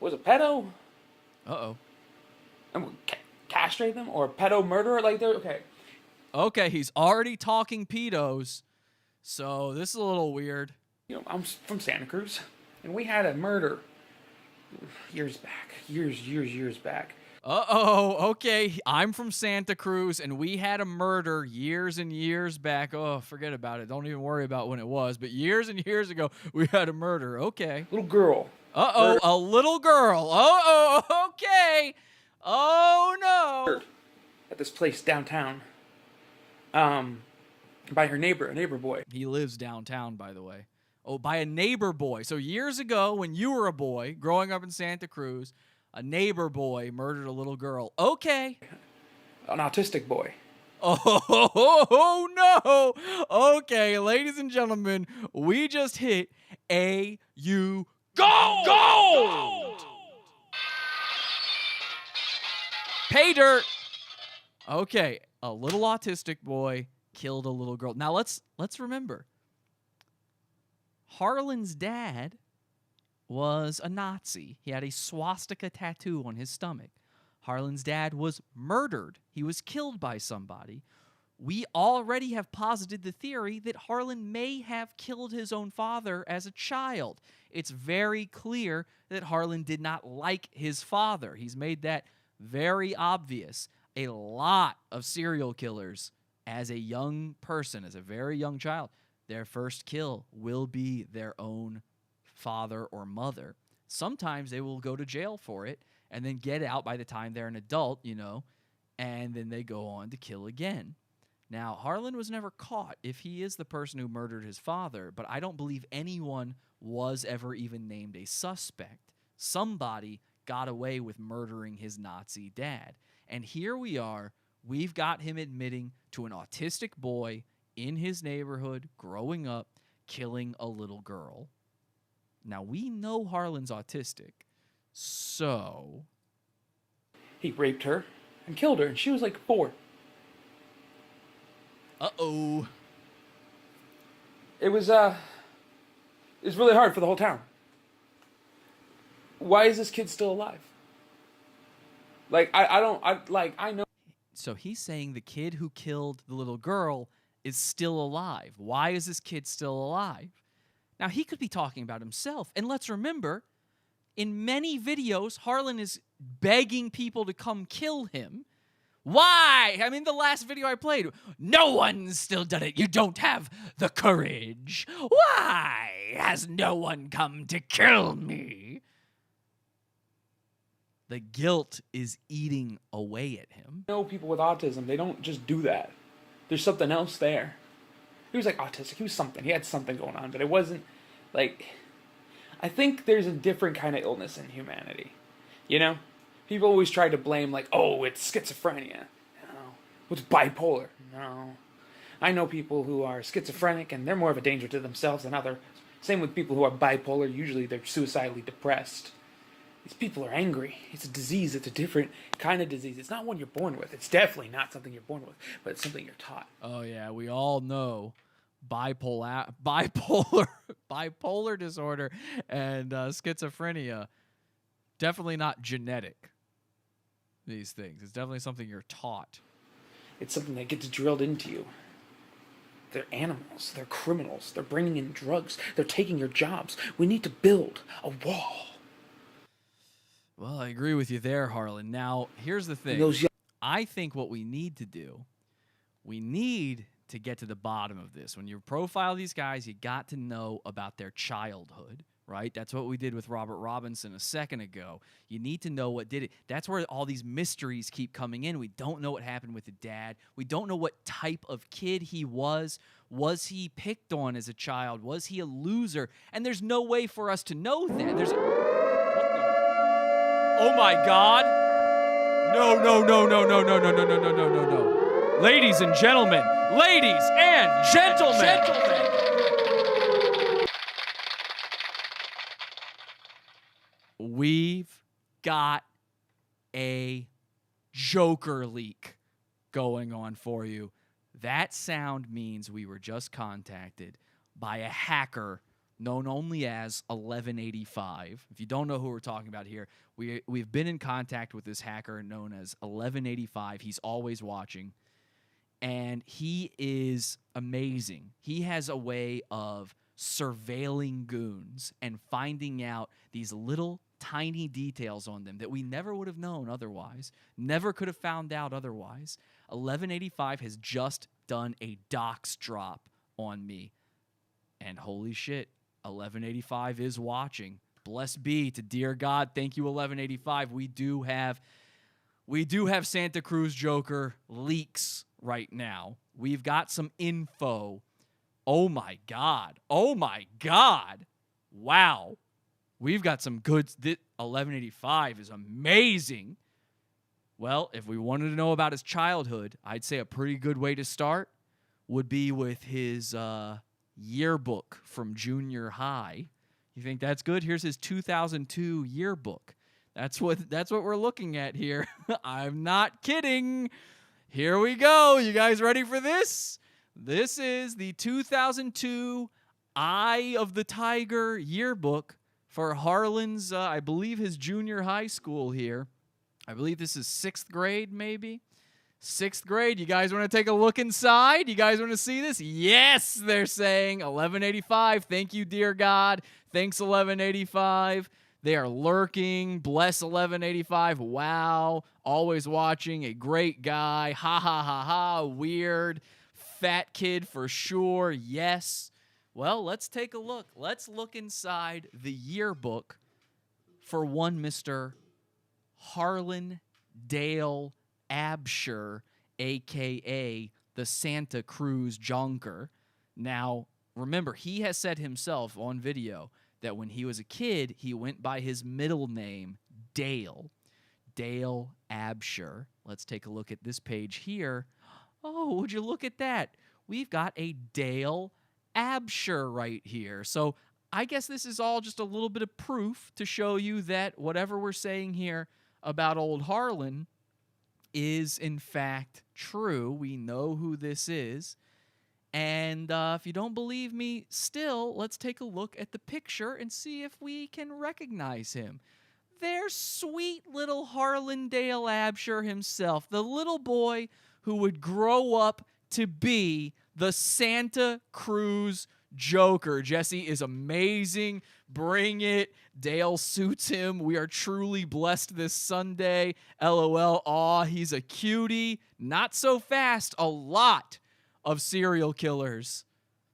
was a pedo, and we castrate them, or a pedo murderer, like they're, Okay, he's already talking pedos, so this is a little weird. I'm from Santa Cruz, and we had a murder years back. Years back. Okay. I'm from Santa Cruz, and we had a murder years and years back. Oh, forget about it. Don't even worry about when it was. But years and years ago, we had a murder. Okay. Little girl. A little girl. Okay. Oh, no. At this place downtown. By her neighbor, a neighbor boy. He lives downtown, by the way. Oh, by a neighbor boy. So years ago, when you were a boy, growing up in Santa Cruz, a neighbor boy murdered a little girl. Okay. An autistic boy. Oh, no. Okay, ladies and gentlemen, we just hit AU Gold! Pay dirt. Okay, a little autistic boy killed a little girl. Now, let's remember. Harlan's dad was a Nazi. He had a swastika tattoo on his stomach. Harlan's dad was murdered. He was killed by somebody. We already have posited the theory that Harlan may have killed his own father as a child. It's very clear that Harlan did not like his father. He's made that very obvious. A lot of serial killers, as a young person, as a very young child, their first kill will be their own father or mother. Sometimes they will go to jail for it and then get out by the time they're an adult, and then they go on to kill again. Now, Harlan was never caught if he is the person who murdered his father, but I don't believe anyone was ever even named a suspect. Somebody got away with murdering his Nazi dad. And here we are, we've got him admitting to an autistic boy in his neighborhood, growing up, killing a little girl. Now, we know Harlan's autistic, so... He raped her and killed her, and she was like 4. Uh-oh. It was really hard for the whole town. Why is this kid still alive? I know. So he's saying the kid who killed the little girl is still alive. Why is this kid still alive? Now, he could be talking about himself. And let's remember, in many videos, Harlan is begging people to come kill him. Why? I mean, the last video I played, no one's still done it. You don't have the courage. Why has no one come to kill me? The guilt is eating away at him. I know people with autism, they don't just do that. There's something else there. He was like autistic. He was something. He had something going on, but it wasn't like... I think there's a different kind of illness in humanity. People always try to blame, like, oh, it's schizophrenia. No. It's bipolar. No. I know people who are schizophrenic, and they're more of a danger to themselves than others. Same with people who are bipolar. Usually they're suicidally depressed. These people are angry. It's a disease. It's a different kind of disease. It's not one you're born with. It's definitely not something you're born with, but it's something you're taught. Oh, yeah. We all know bipolar disorder and schizophrenia. Definitely not genetic. These things. It's definitely something you're taught. It's something that gets drilled into you. They're animals. They're criminals. They're bringing in drugs. They're taking your jobs. We need to build a wall. Well, I agree with you there, Harlan. Now, here's the thing. I think what we need to do, we need to get to the bottom of this. When you profile these guys, you got to know about their childhood. Right? That's what we did with Robert Robinson a second ago. You need to know what did it. That's where all these mysteries keep coming in. We don't know what happened with the dad. We don't know what type of kid he was. Was he picked on as a child? Was he a loser? And there's no way for us to know that. What the? Oh my God. No. Ladies and gentlemen. We've got a Joker leak going on for you. That sound means we were just contacted by a hacker known only as 1185. If you don't know who we're talking about here, we've been in contact with this hacker known as 1185. He's always watching, and he is amazing. He has a way of surveilling goons and finding out these little tiny details on them that we never would have known otherwise, never could have found out otherwise. 1185 has just done a dox drop on me, and holy shit, 1185 is watching. Blessed be to dear God. Thank you, 1185. We do have Santa Cruz Joker leaks right now. We've got some info. Oh my God. Wow. We've got some good... 1185 is amazing. Well, if we wanted to know about his childhood, I'd say a pretty good way to start would be with his yearbook from junior high. You think that's good? Here's his 2002 yearbook. That's what we're looking at here. I'm not kidding. Here we go. You guys ready for this? This is the 2002 Eye of the Tiger yearbook for Harlan's, I believe, his junior high school here. I believe this is 6th grade, maybe. 6th grade. You guys want to take a look inside? You guys want to see this? Yes, they're saying 1185. Thank you, dear God. Thanks, 1185. They are lurking. Bless 1185. Wow. Always watching. A great guy. Ha, ha, ha, ha. Weird. Fat kid for sure. Yes. Well, let's take a look. Let's look inside the yearbook for one Mr. Harlan Dale Absher, a.k.a. the Santa Cruz Joker. Now, remember, he has said himself on video that when he was a kid, he went by his middle name, Dale Absher. Let's take a look at this page here. Oh, would you look at that? We've got a Dale Absher right here. So I guess this is all just a little bit of proof to show you that whatever we're saying here about old Harlan is in fact true. We know who this is. And if you don't believe me still, let's take a look at the picture and see if we can recognize him. There's sweet little Harlan Dale Absher himself, the little boy who would grow up to be the Santa Cruz Joker. Jesse is amazing. Bring it. Dale suits him. We are truly blessed this Sunday. LOL. Aw, he's a cutie. Not so fast. A lot of serial killers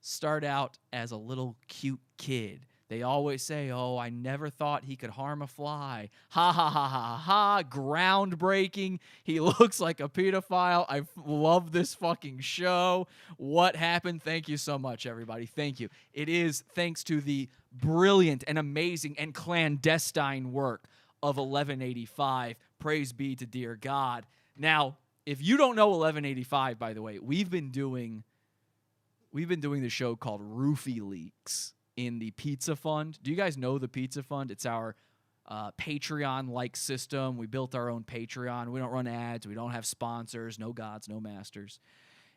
start out as a little cute kid. They always say, oh, I never thought he could harm a fly. Ha, ha, ha, ha, ha. Groundbreaking. He looks like a pedophile. I love this fucking show. What happened? Thank you so much, everybody. Thank you. It is thanks to the brilliant and amazing and clandestine work of 1185. Praise be to dear God. Now, if you don't know 1185, by the way, we've been doing the show called Ruphio Leaks in the Pizza Fund. Do you guys know the Pizza Fund? It's our Patreon-like system. We built our own Patreon. We don't run ads. We don't have sponsors. No gods, no masters.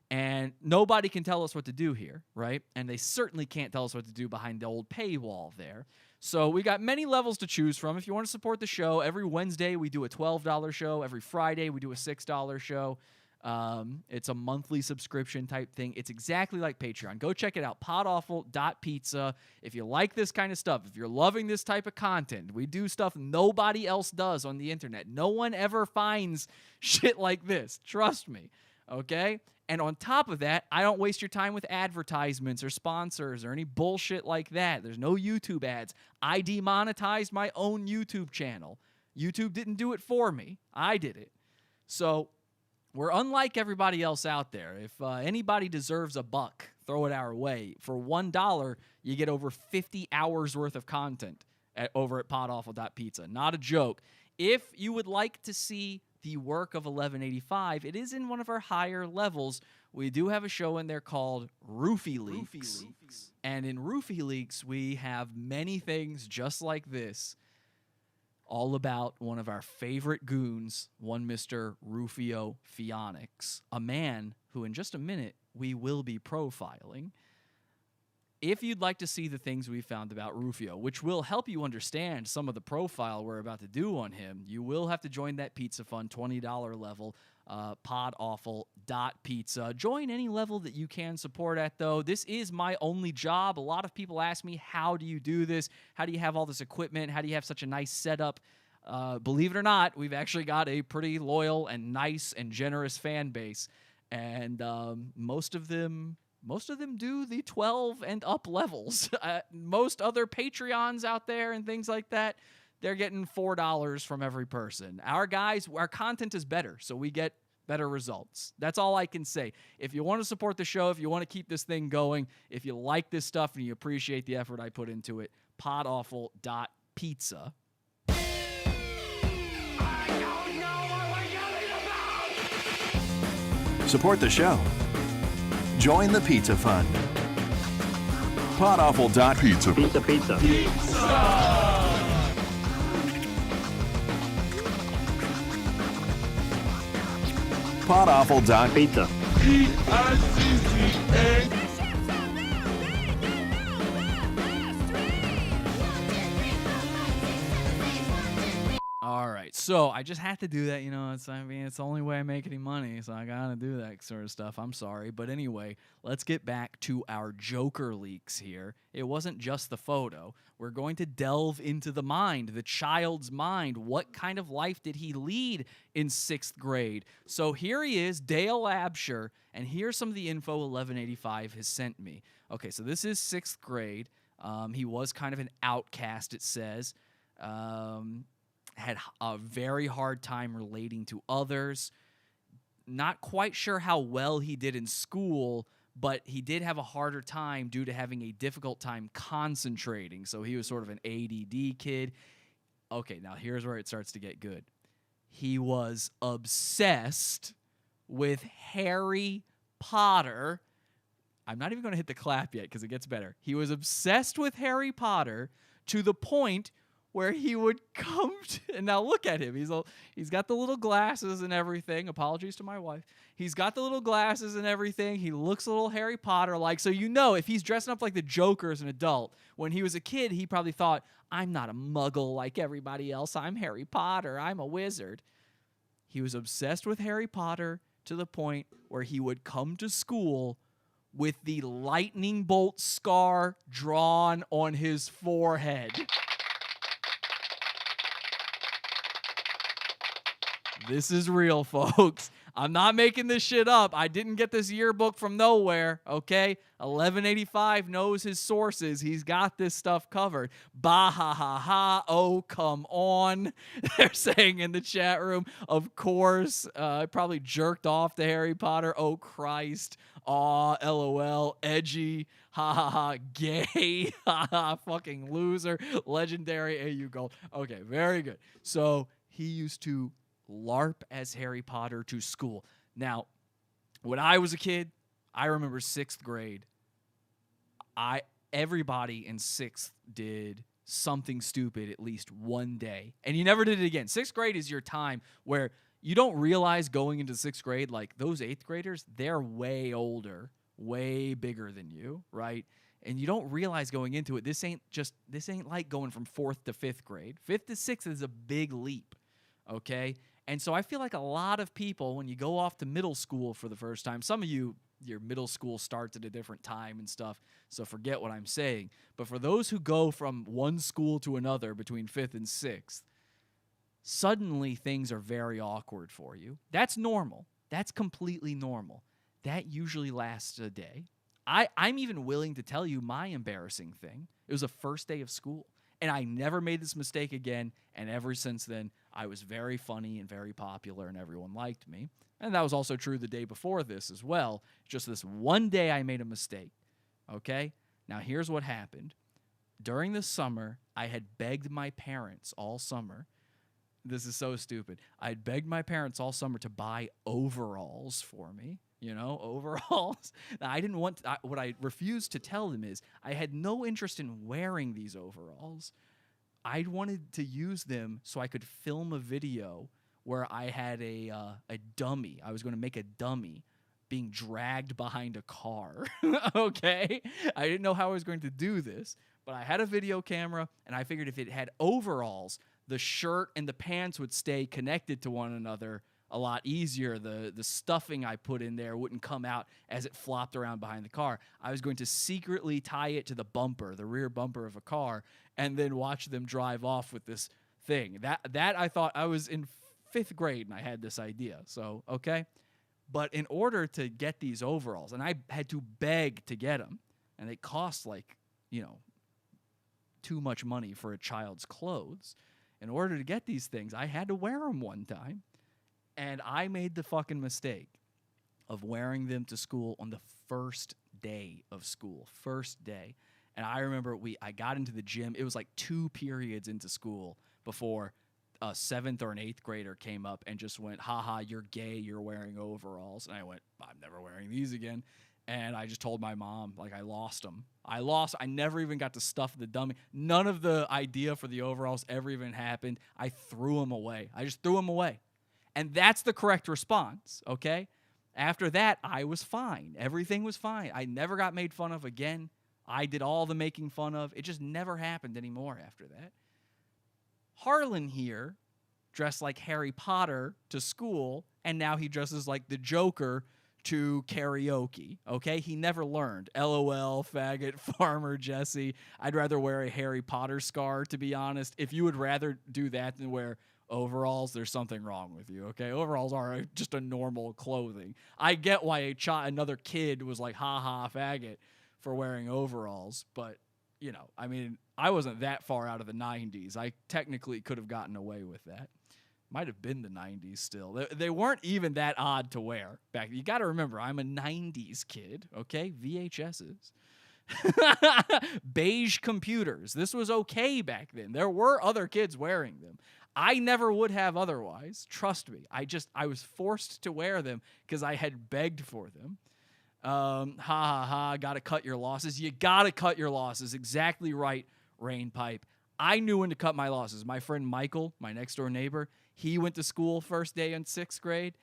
And nobody can tell us what to do here, right? And they certainly can't tell us what to do behind the old paywall there. So we got many levels to choose from. If you want to support the show, every Wednesday we do a $12 show. Every Friday we do a $6 show. It's a monthly subscription type thing. It's exactly like Patreon. Go check it out, podawful.pizza. If you like this kind of stuff, if you're loving this type of content, we do stuff nobody else does on the internet. No one ever finds shit like this. Trust me, okay? And on top of that, I don't waste your time with advertisements or sponsors or any bullshit like that. There's no YouTube ads. I demonetized my own YouTube channel. YouTube didn't do it for me. I did it. So we're unlike everybody else out there. If anybody deserves a buck, throw it our way. For $1, you get over 50 hours worth of content over at podawful.pizza. Not a joke. If you would like to see the work of 1185, it is in one of our higher levels. We do have a show in there called Ruphio Leaks. And in Ruphio Leaks, we have many things just like this, all about one of our favorite goons, one Mr. Ruphio Pheonix, a man who in just a minute we will be profiling. If you'd like to see the things we found about Ruphio, which will help you understand some of the profile we're about to do on him, you will have to join that Pizza Fund $20 level, podawful.pizza. Join any level that you can support at, though. This is my only job. A lot of people ask me, how do you do this? How do you have all this equipment? How do you have such a nice setup? Believe it or not, we've actually got a pretty loyal and nice and generous fan base. And most of them do the 12 and up levels. Most other Patreons out there and things like that, they're getting $4 from every person. Our guys, our content is better, so we get better results. That's all I can say. If you want to support the show, if you want to keep this thing going, if you like this stuff and you appreciate the effort I put into it, podawful.pizza. Support the show. Join the Pizza Fund. Podawful.pizza. Pizza. Podawful.pizza. So I just had to do that, it's the only way I make any money, so I gotta do that sort of stuff. I'm sorry. But anyway, let's get back to our Joker leaks here. It wasn't just the photo. We're going to delve into the mind, the child's mind. What kind of life did he lead in 6th grade? So here he is, Dale Absher, and here's some of the info 1185 has sent me. Okay, so this is 6th grade. He was kind of an outcast, it says. Had a very hard time relating to others. Not quite sure how well he did in school, but he did have a harder time due to having a difficult time concentrating. So he was sort of an ADD kid. Okay, now here's where it starts to get good. He was obsessed with Harry Potter. I'm not even going to hit the clap yet because it gets better. He was obsessed with Harry Potter to the point where he would come to, and now look at him. He's got the little glasses and everything. Apologies to my wife. He's got the little glasses and everything. He looks a little Harry Potter-like. So if he's dressing up like the Joker as an adult, when he was a kid, he probably thought, I'm not a muggle like everybody else. I'm Harry Potter. I'm a wizard. He was obsessed with Harry Potter to the point where he would come to school with the lightning bolt scar drawn on his forehead. This is real, folks. I'm not making this shit up. I didn't get this yearbook from nowhere, okay? 1185 knows his sources. He's got this stuff covered. Bah ha ha ha. Oh, come on. They're saying in the chat room, of course. Probably jerked off to Harry Potter. Oh, Christ. Aw, LOL. Edgy. Ha ha ha. Gay. Ha ha. Fucking loser. Legendary. AU Gold. Okay, very good. So he used to LARP as Harry Potter to school. Now, when I was a kid, I remember 6th grade. Everybody in 6th did something stupid at least one day, and you never did it again. 6th grade is your time where you don't realize going into 6th grade, like those 8th graders, they're way older, way bigger than you, right? And you don't realize going into it, this ain't like going from 4th to 5th grade. 5th to 6th is a big leap, okay? And so I feel like a lot of people, when you go off to middle school for the first time, some of you, your middle school starts at a different time and stuff, so forget what I'm saying. But for those who go from one school to another between 5th and 6th, suddenly things are very awkward for you. That's normal. That's completely normal. That usually lasts a day. I'm even willing to tell you my embarrassing thing. It was the first day of school. And I never made this mistake again, and ever since then, I was very funny and very popular, and everyone liked me. And that was also true the day before this as well. Just this one day I made a mistake, okay? Now, here's what happened. During the summer, I had begged my parents all summer. This is so stupid. I had begged my parents all summer to buy overalls for me. Overalls. Now, I didn't want to, what I refused to tell them is I had no interest in wearing these overalls. I wanted to use them so I could film a video where I had a dummy. I was going to make a dummy being dragged behind a car. Okay? I didn't know how I was going to do this, but I had a video camera, and I figured if it had overalls, the shirt and the pants would stay connected to one another a lot easier. The stuffing I put in there wouldn't come out as it flopped around behind the car. I was going to secretly tie it to the bumper, the rear bumper of a car, and then watch them drive off with this thing. That I thought, I was in 5th grade and I had this idea. So, okay. But in order to get these overalls, and I had to beg to get them, and they cost too much money for a child's clothes. In order to get these things, I had to wear them one time. And I made the fucking mistake of wearing them to school on the first day of school. First day. And I remember I got into the gym. It was like 2 periods into school before a 7th or an 8th grader came up and just went, haha, you're gay, you're wearing overalls. And I went, I'm never wearing these again. And I just told my mom, I lost them. I never even got to stuff the dummy. None of the idea for the overalls ever even happened. I threw them away. I just threw them away. And that's the correct response, okay? After that, I was fine. Everything was fine. I never got made fun of again. I did all the making fun of. It just never happened anymore after that. Harlan here dressed like Harry Potter to school, and now he dresses like the Joker to karaoke, okay? He never learned. LOL, faggot, farmer Jesse. I'd rather wear a Harry Potter scar, to be honest. If you would rather do that than wear overalls, there's something wrong with you, okay? Overalls are just a normal clothing. I get why another kid was like, ha, faggot, for wearing overalls, but, you know, I mean, I wasn't that far out of the 90s. I technically could have gotten away with that. Might have been the 90s still. They weren't even that odd to wear back. You got to remember, I'm a 90s kid, okay? VHSs. Beige computers. This was okay back then. There were other kids wearing them. I never would have otherwise. Trust me. I was forced to wear them because I had begged for them. Gotta cut your losses. You gotta cut your losses. Exactly right, Rainpipe. I knew when to cut my losses. My friend Michael, my next door neighbor, he went to school first day in 6th grade.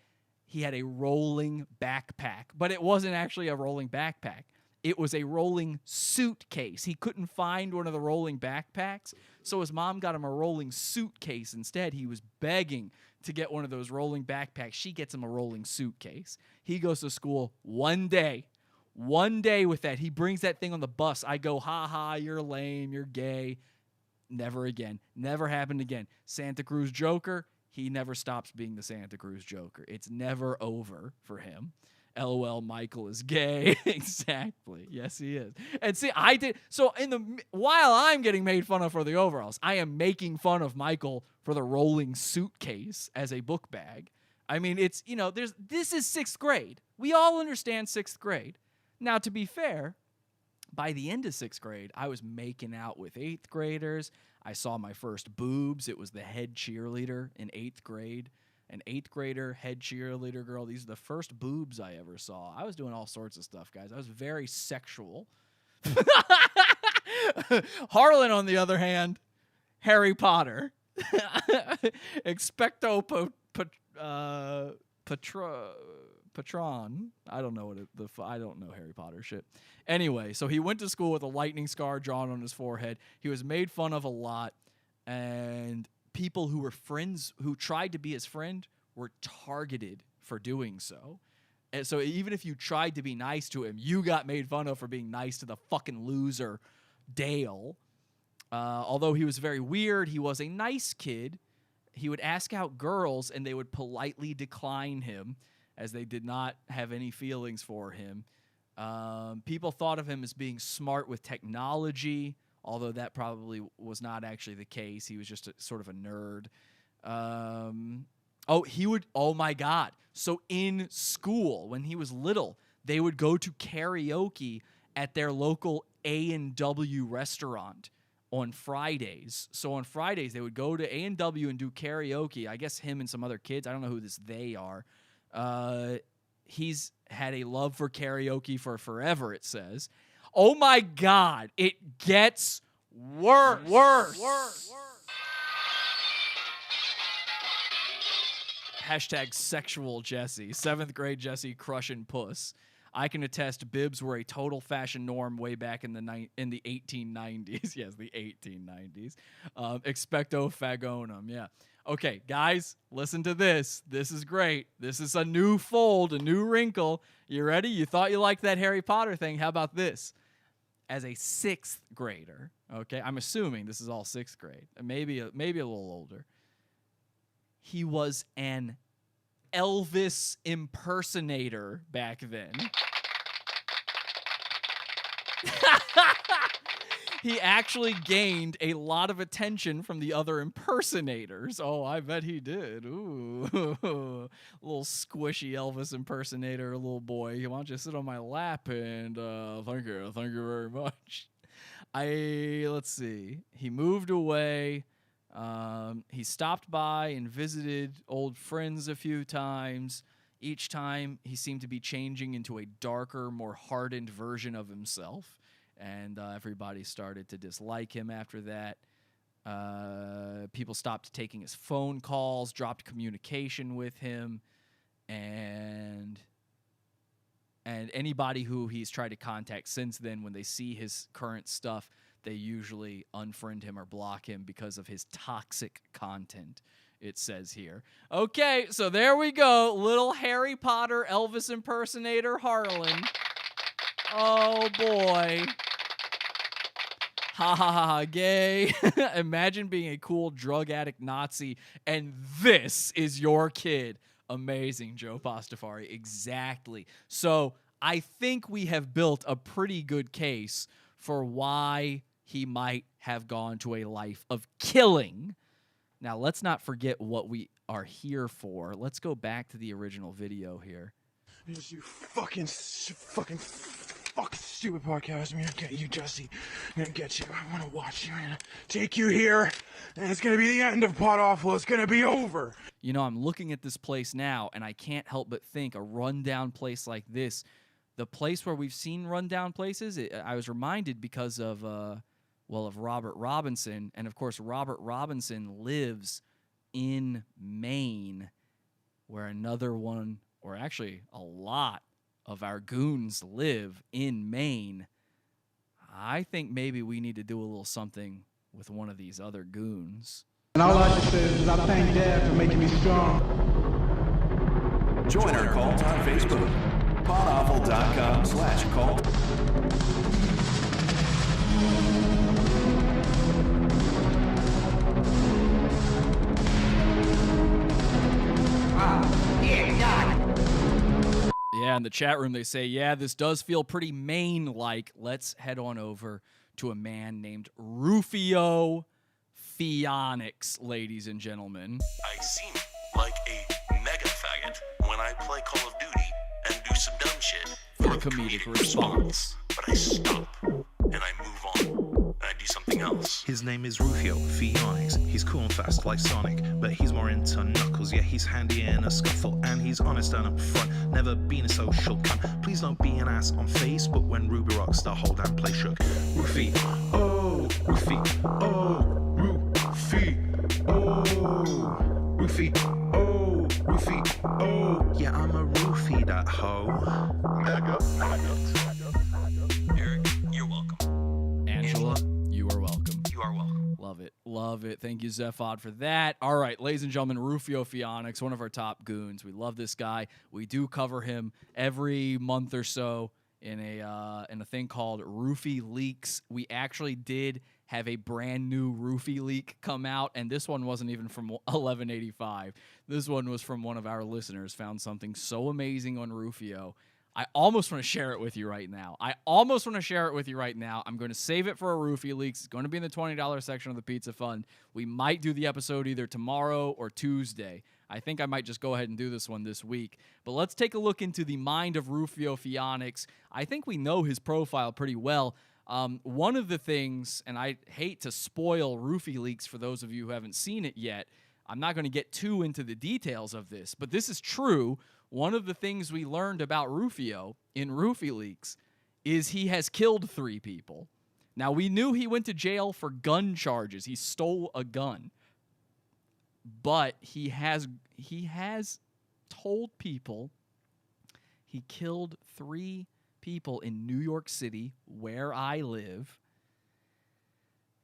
He had a rolling backpack, but it wasn't actually a rolling backpack. It was a rolling suitcase. He couldn't find one of the rolling backpacks, so his mom got him a rolling suitcase instead. He was begging to get one of those rolling backpacks. She gets him a rolling suitcase. He goes to school one day with that. He brings that thing on the bus. I go, ha, you're lame, you're gay. Never again. Never happened again. Santa Cruz Joker, he never stops being the Santa Cruz Joker. It's never over for him. LOL, Michael is gay. Exactly. Yes, he is. And see, I did. So while I'm getting made fun of for the overalls, I am making fun of Michael for the rolling suitcase as a book bag. I mean, it's, you know, this is 6th grade. We all understand 6th grade. Now, to be fair, by the end of 6th grade, I was making out with 8th graders. I saw my first boobs. It was the head cheerleader in 8th grade. An 8th grader, head cheerleader girl. These are the first boobs I ever saw. I was doing all sorts of stuff, guys. I was very sexual. Harlan, on the other hand, Harry Potter. Expecto Patron. I don't know I don't know Harry Potter shit. Anyway, so he went to school with a lightning scar drawn on his forehead. He was made fun of a lot, and people who were friends, who tried to be his friend, were targeted for doing so. And so even if you tried to be nice to him, you got made fun of for being nice to the fucking loser, Dale. Although he was very weird, he was a nice kid. He would ask out girls, and they would politely decline him, as they did not have any feelings for him. People thought of him as being smart with technology, although that probably was not actually the case. He was just sort of a nerd. Oh my God. So in school, when he was little, they would go to karaoke at their local A&W restaurant on Fridays. So on Fridays, they would go to A&W and do karaoke. I guess him and some other kids. I don't know who they are. He's had a love for karaoke for forever, it says. Oh my God, it gets worse. Hashtag sexual Jesse. 7th grade Jesse crushing puss. I can attest bibs were a total fashion norm way back in the 1890s. Yes, the 1890s. Expecto fagonum, yeah. Okay, guys, listen to this. This is great. This is a new fold, a new wrinkle. You ready? You thought you liked that Harry Potter thing. How about this? As a 6th grader, okay, I'm assuming this is all 6th grade, maybe a little older. He was an Elvis impersonator back then. He actually gained a lot of attention from the other impersonators. Oh, I bet he did. Ooh, little squishy Elvis impersonator, little boy. Why don't you sit on my lap and thank you very much. Let's see. He moved away. He stopped by and visited old friends a few times. Each time, he seemed to be changing into a darker, more hardened version of himself. And everybody started to dislike him after that. People stopped taking his phone calls, dropped communication with him. And anybody who he's tried to contact since then, when they see his current stuff, they usually unfriend him or block him because of his toxic content. it says here. Okay, so there we go. Little Harry Potter Elvis impersonator Harlan. Oh, boy. Ha ha ha ha, gay. Imagine being a cool drug addict Nazi, and this is your kid. Amazing, Joe Pastafari. Exactly. So I think we have built a pretty good case for why he might have gone to a life of killing. Now, let's not forget what we are here for. Let's go back to the original video here. Yes, you fucking stupid podcast. I'm gonna get you, Jesse. I'm gonna get you. I wanna watch you. I'm gonna take you here. And it's gonna be the end of Pod Awful. It's gonna be over. You know, I'm looking at this place now, and I can't help but think a rundown place like this, the place where we've seen rundown places, I was reminded because of, of Robert Robinson. And, of course, Robert Robinson lives in Maine, where another one, or actually a lot of our goons live in Maine. I think maybe we need to do a little something with one of these other goons. And all I can say is I thank Dad for making me strong. Join our cult on Facebook. podawful.shop/cult. Yeah, in the chat room they say, yeah, this does feel pretty Maine-like. Let's head on over to a man named Ruphio Pheonix, ladies and gentlemen. I seem like a mega faggot when I play Call of Duty and do some dumb shit For a comedic response. But I stop and I move on and I do something else. His name is Ruphio Pheonix. He's cool and fast like Sonic, but he's more into knuckles. Yeah, he's handy in a scuffle, and he's honest and upfront. Never been a social cunt. Please don't be an ass on Facebook when Ruby rocks the hold and play shook. Ruphie, oh, Ruphie, oh, Ruphie, oh, Ruphie, oh, Ruphie, oh. Yeah, I'm a Ruphie, that hoe. Eric, you're welcome. Angela, you are welcome. You are welcome. Love it. Love it. Thank you, Zephod, for that. All right, ladies and gentlemen, Ruphio Pheonix, one of our top goons. We love this guy. We do cover him every month or so in a thing called Roofie Leaks. We actually did have a brand new Roofie leak come out, and this one wasn't even from 1185. This one was from one of our listeners. Found something so amazing on Ruphio. I almost want to share it with you right now. I'm going to save it for a Roofie Leaks. It's going to be in the $20 section of the Pizza Fund. We might do the episode either tomorrow or Tuesday. I think I might just go ahead and do this one this week. But let's take a look into the mind of Ruphio Pheonix. I think we know his profile pretty well. One of the things, and I hate to spoil Roofie Leaks for those of you who haven't seen it yet, I'm not going to get too into the details of this, but this is true. One of the things we learned about Ruphio in Roofie Leaks is he has killed 3 people. Now, we knew he went to jail for gun charges. He stole a gun. But he has told people he killed 3 people in New York City, where I live,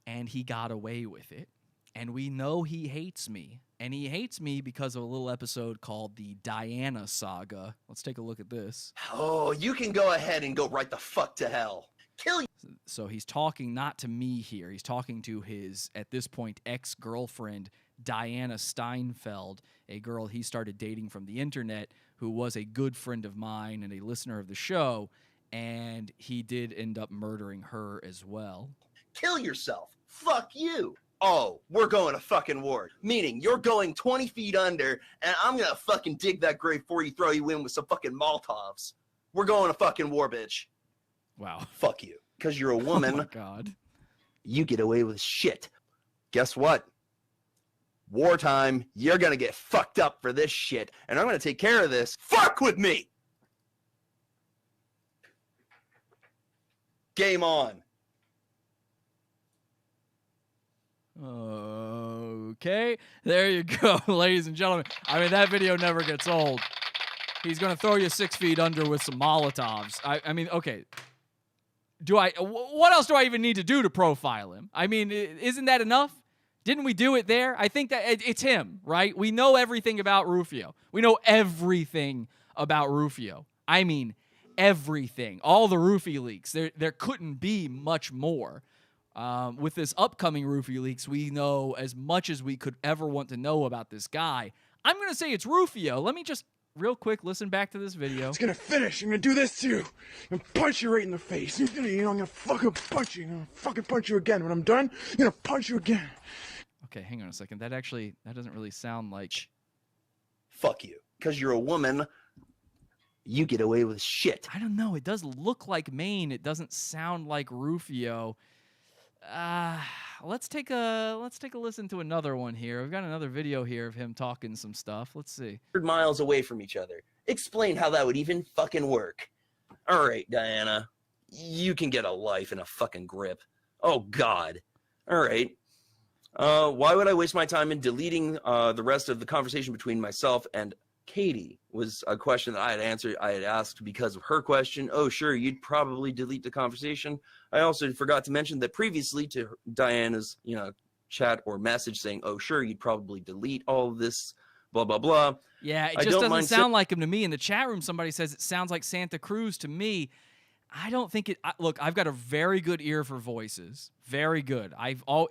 and he got away with it. And we know he hates me. And he hates me because of a little episode called the Diana Saga. Let's take a look at this. Oh, you can go ahead and go right the fuck to hell. Kill you. So he's talking not to me here. He's talking to his, at this point, ex-girlfriend, Diana Steinfeld, a girl he started dating from the internet, who was a good friend of mine and a listener of the show. And he did end up murdering her as well. Kill yourself. Fuck you. Oh, we're going to fucking war. Meaning, you're going 20 feet under, and I'm gonna fucking dig that grave for you, throw you in with some fucking Molotovs. We're going to fucking war, bitch. Wow. Fuck you. Because you're a woman. Oh my God. You get away with shit. Guess what? Wartime, you're gonna get fucked up for this shit, and I'm gonna take care of this. Fuck with me! Game on. Okay, there you go, ladies and gentlemen. I mean, that video never gets old. He's going to throw you 6 feet under with some Molotovs. I mean, okay. What else do I even need to do to profile him? I mean, isn't that enough? Didn't we do it there? I think that it's him, right? We know everything about Ruphio. We know everything about Ruphio. I mean, everything. All the Ruphio leaks. There couldn't be much more. With this upcoming Ruphio leaks, we know as much as we could ever want to know about this guy. I'm going to say it's Ruphio. Let me just real quick listen back to this video. It's gonna finish. I'm gonna do this too. I'm gonna punch you right in the face. I'm gonna fucking punch you. I'm gonna fucking punch you again. When I'm done, I'm gonna punch you again. Okay, hang on a second. That doesn't really sound like... Fuck you. Because you're a woman, you get away with shit. I don't know. It does look like Maine. It doesn't sound like Ruphio. Let's take a listen to another one here. We've got another video here of him talking some stuff. Let's see. 100 miles away from each other. Explain how that would even fucking work. All right, Diana. You can get a life and a fucking grip. Oh, God. All right. Why would I waste my time in deleting the rest of the conversation between myself and Katie? Was a question that I had asked because of her question. Oh, sure, you'd probably delete the conversation. I also forgot to mention that previously to Diana's, chat or message saying, oh, sure, you'd probably delete all of this, blah, blah, blah. Yeah, it just doesn't sound like him to me. In the chat room, somebody says it sounds like Santa Cruz to me. I don't think it... Look, I've got a very good ear for voices. Very good.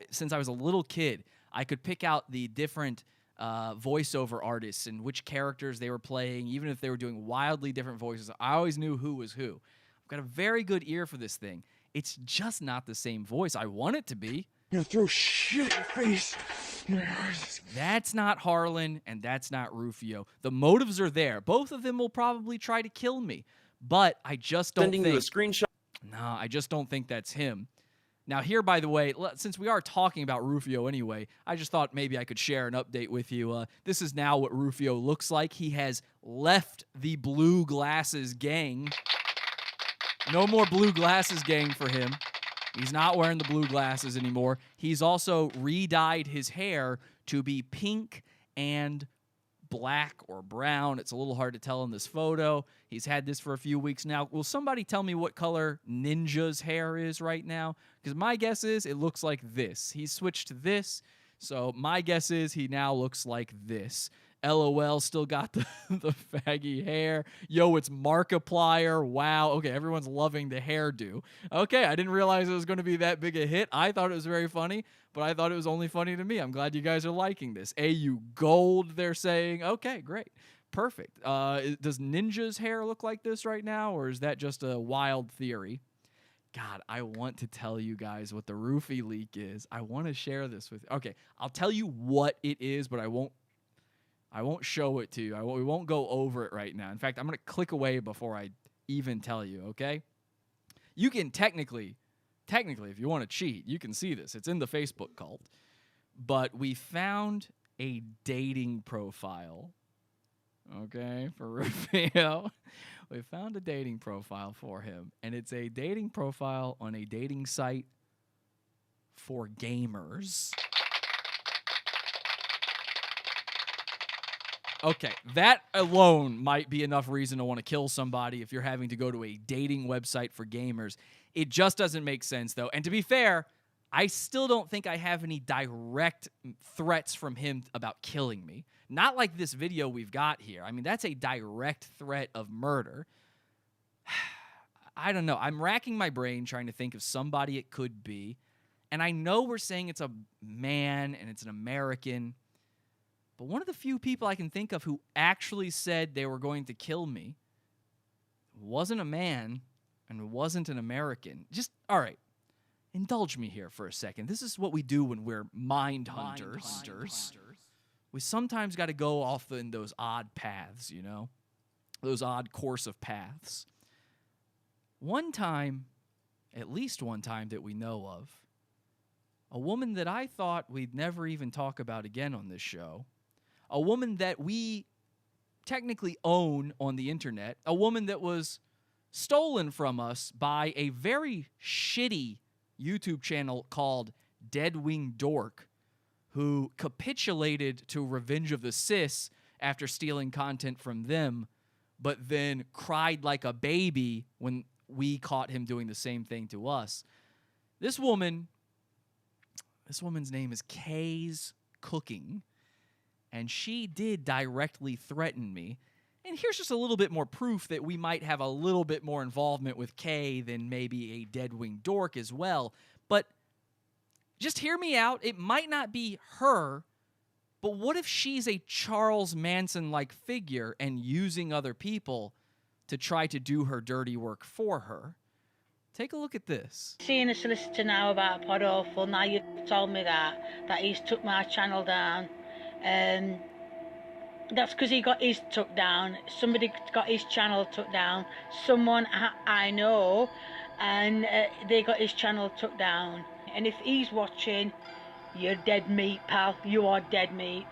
Since I was a little kid, I could pick out the different voiceover artists and which characters they were playing, even if they were doing wildly different voices. I always knew who was who. I've got a very good ear for this thing. It's just not the same voice. I want it to be. You're gonna throw shit in your face. That's not Harlan, and that's not Ruphio. The motives are there. Both of them will probably try to kill me. But I just don't think... Sending you a screenshot. No, I just don't think that's him. Now here, by the way, since we are talking about Ruphio anyway, I just thought maybe I could share an update with you. This is now what Ruphio looks like. He has left the Blue Glasses gang. No more Blue Glasses gang for him. He's not wearing the blue glasses anymore. He's also re-dyed his hair to be pink and black or brown. It's a little hard to tell in this photo. He's had this for a few weeks now. Will somebody tell me what color Ninja's hair is right now? Because my guess is it looks like this. He's switched to this, so my guess is he now looks like this. LOL, still got the faggy hair. Yo, it's Markiplier. Wow. Okay, everyone's loving the hairdo. Okay, I didn't realize it was going to be that big a hit. I thought it was very funny, but I thought it was only funny to me. I'm glad you guys are liking this. AU Gold, they're saying. Okay, great. Perfect. Does Ninja's hair look like this right now, or is that just a wild theory? God, I want to tell you guys what the Ruphio leak is. I want to share this with you. Okay, I'll tell you what it is, but I won't show it to you. We won't go over it right now. In fact, I'm going to click away before I even tell you, okay? You can technically, if you want to cheat, you can see this. It's in the Facebook cult. But we found a dating profile, okay, for Ruphio. We found a dating profile for him, and it's a dating profile on a dating site for gamers. Okay, that alone might be enough reason to want to kill somebody if you're having to go to a dating website for gamers. It just doesn't make sense, though. And to be fair, I still don't think I have any direct threats from him about killing me. Not like this video we've got here. I mean, that's a direct threat of murder. I don't know. I'm racking my brain trying to think of somebody it could be. And I know we're saying it's a man and it's an American. But one of the few people I can think of who actually said they were going to kill me wasn't a man and wasn't an American. Just, all right, indulge me here for a second. This is what we do when we're mind hunters. We sometimes got to go off in those odd paths, you know? Those odd course of paths. One time, at least one time that we know of, a woman that I thought we'd never even talk about again on this show, a woman that we technically own on the internet, a woman that was stolen from us by a very shitty YouTube channel called Dead Wing Dork, who capitulated to Revenge of the Sis after stealing content from them, but then cried like a baby when we caught him doing the same thing to us. This woman This woman's name is Kay's Cooking, and she did directly threaten me. And here's just a little bit more proof that we might have a little bit more involvement with Kay than maybe a dead-winged dork as well. But just hear me out. It might not be her, but what if she's a Charles Manson-like figure and using other people to try to do her dirty work for her? Take a look at this. Seeing a solicitor now about Pod Awful. Now you've told me that he's took my channel down. That's because he got his took down. Somebody got his channel took down. Someone I know, and they got his channel took down. And if he's watching, you're dead meat, pal. You are dead meat.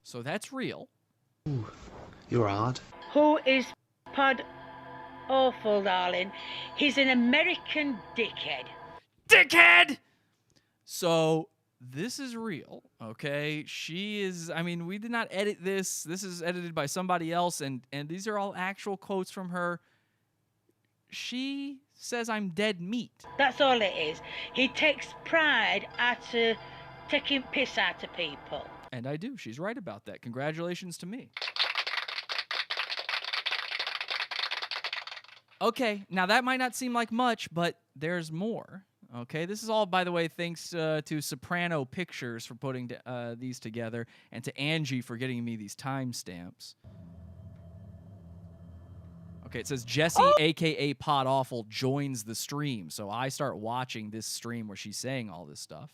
So that's real. Ooh, you're hard. Who is Pod Awful, darling? He's an American dickhead. Dickhead! So this is real, okay? She is, I mean, we did not edit this. This is edited by somebody else, and these are all actual quotes from her. She says I'm dead meat. That's all it is. He takes pride out of taking piss out of people. And I do. She's right about that. Congratulations to me. Okay, now that might not seem like much, but there's more. Okay, this is all, by the way, thanks to Soprano Pictures for putting these together, and to Angie for getting me these timestamps. Okay, it says Jesse, a.k.a. Pod Awful, joins the stream. So I start watching this stream where she's saying all this stuff.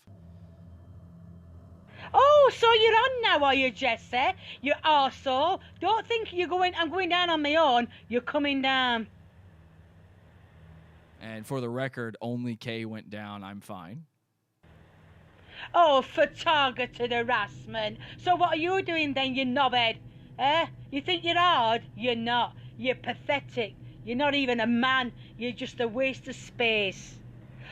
Oh, so you're on now, are you, Jesse? You arsehole. Don't think I'm going down on my own. You're coming down. And for the record, only Kay went down. I'm fine. Oh, for targeted harassment. So what are you doing then, you knobhead? You think you're hard? You're not. You're pathetic. You're not even a man. You're just a waste of space.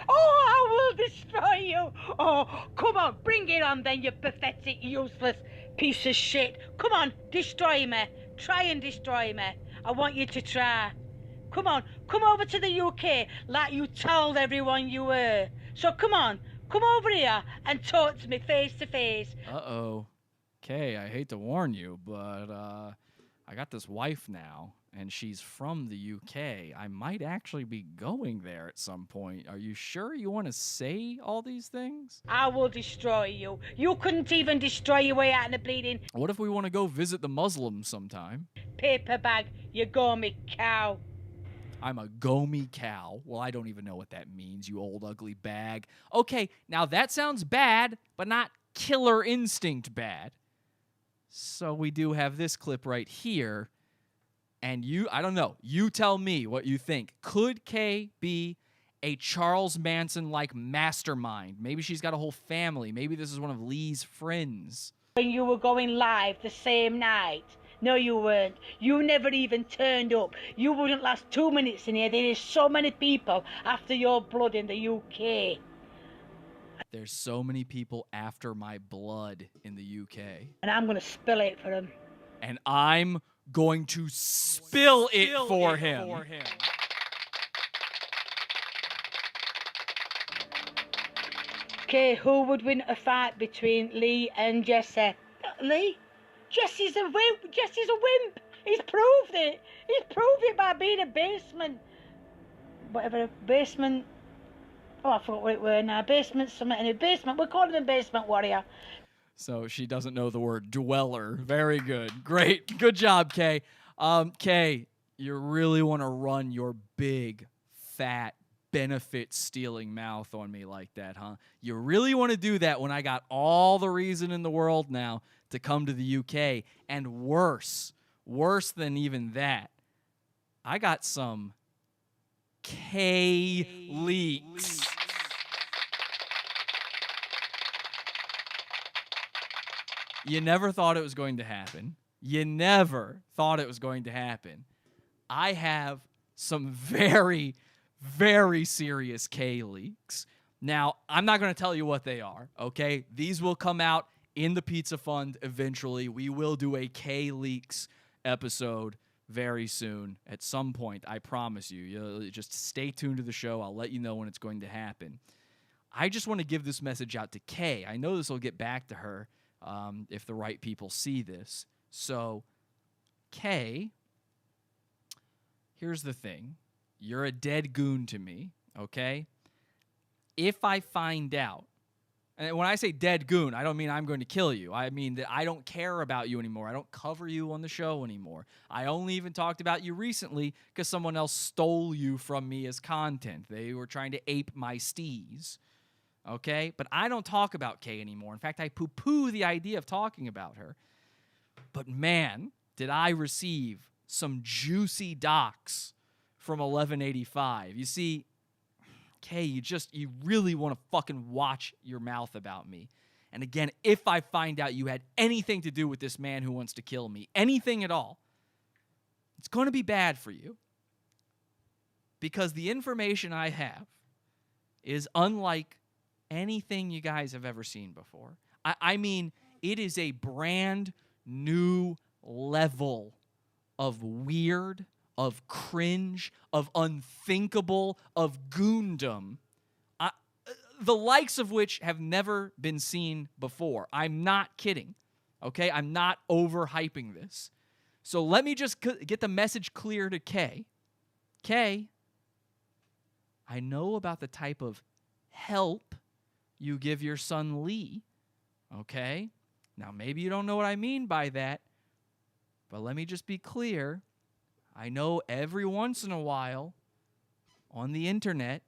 Oh, I will destroy you. Oh, come on, bring it on then, you pathetic, useless piece of shit. Come on, destroy me. Try and destroy me. I want you to try. Come on, come over to the UK like you told everyone you were. So come on, come over here and talk to me face to face. Uh-oh. Kay, I hate to warn you, but I got this wife now, and she's from the UK. I might actually be going there at some point. Are you sure you want to say all these things? I will destroy you. You couldn't even destroy your way out of the bleeding What if we want to go visit the Muslims sometime? paper bag, you gourmet cow. I'm a gomy cow. Well, I don't even know what that means, you old ugly bag. Okay, now that sounds bad, but not Killer Instinct bad. So we do have this clip right here. And I don't know, you tell me what you think. Could Kay be a Charles Manson-like mastermind? Maybe she's got a whole family. Maybe this is one of Lee's friends. When you were going live the same night. No, you weren't. You never even turned up. You wouldn't last 2 minutes in here. There is so many people after your blood in the UK. There's so many people after my blood in the UK. And I'm going to spill it for them. And I'm going to spill it for him. Okay, who would win a fight between Lee and Jesse? Lee? Jesse's a wimp. Jesse's a wimp. He's proved it. He's proved it by being a basement. Whatever, a basement. Oh, I forgot what it were now. Basement summit and a basement. We're calling him a basement warrior. So she doesn't know the word dweller. Very good. Great. Good job, Kay. Kay, you really want to run your big, fat, benefit-stealing mouth on me like that, huh? You really want to do that when I got all the reason in the world now to come to the UK. And worse than even that, I got some K-leaks. You never thought it was going to happen. You never thought it was going to happen. I have some very, very serious K-leaks. Now, I'm not going to tell you what they are, okay? These will come out in the Pizza Fund eventually. We will do a K-leaks episode very soon at some point, I promise you. You'll just stay tuned to the show. I'll let you know when it's going to happen. I just want to give this message out to Kay. I know this will get back to her if the right people see this. So, Kay, here's the thing. You're a dead goon to me, okay? If I find out, and when I say dead goon, I don't mean I'm going to kill you. I mean that I don't care about you anymore. I don't cover you on the show anymore. I only even talked about you recently because someone else stole you from me as content. They were trying to ape my steez. Okay? But I don't talk about Kay anymore. In fact, I poo-poo the idea of talking about her. But man, did I receive some juicy docs from 1185. You see, Kay, you really want to fucking watch your mouth about me. And again, if I find out you had anything to do with this man who wants to kill me, anything at all, it's going to be bad for you. Because the information I have is unlike anything you guys have ever seen before. I mean, it is a brand new level of weird, of cringe, of unthinkable, of goondom, the likes of which have never been seen before. I'm not kidding, okay? I'm not overhyping this. So let me just get the message clear to Kay. Kay, I know about the type of help you give your son Lee, okay? Now, maybe you don't know what I mean by that, but let me just be clear. I know every once in a while on the internet,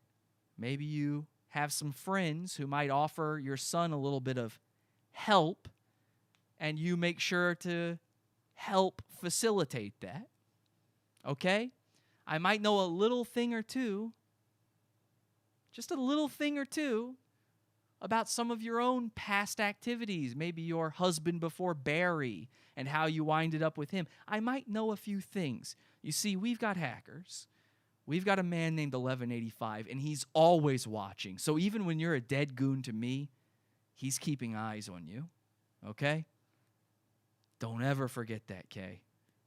maybe you have some friends who might offer your son a little bit of help, and you make sure to help facilitate that, okay? I might know a little thing or two, just a little thing or two, about some of your own past activities, maybe your husband before Barry and how you winded up with him. I might know a few things. You see, we've got hackers. We've got a man named 1185, and he's always watching. So even when you're a dead goon to me, he's keeping eyes on you, okay? Don't ever forget that, Kay.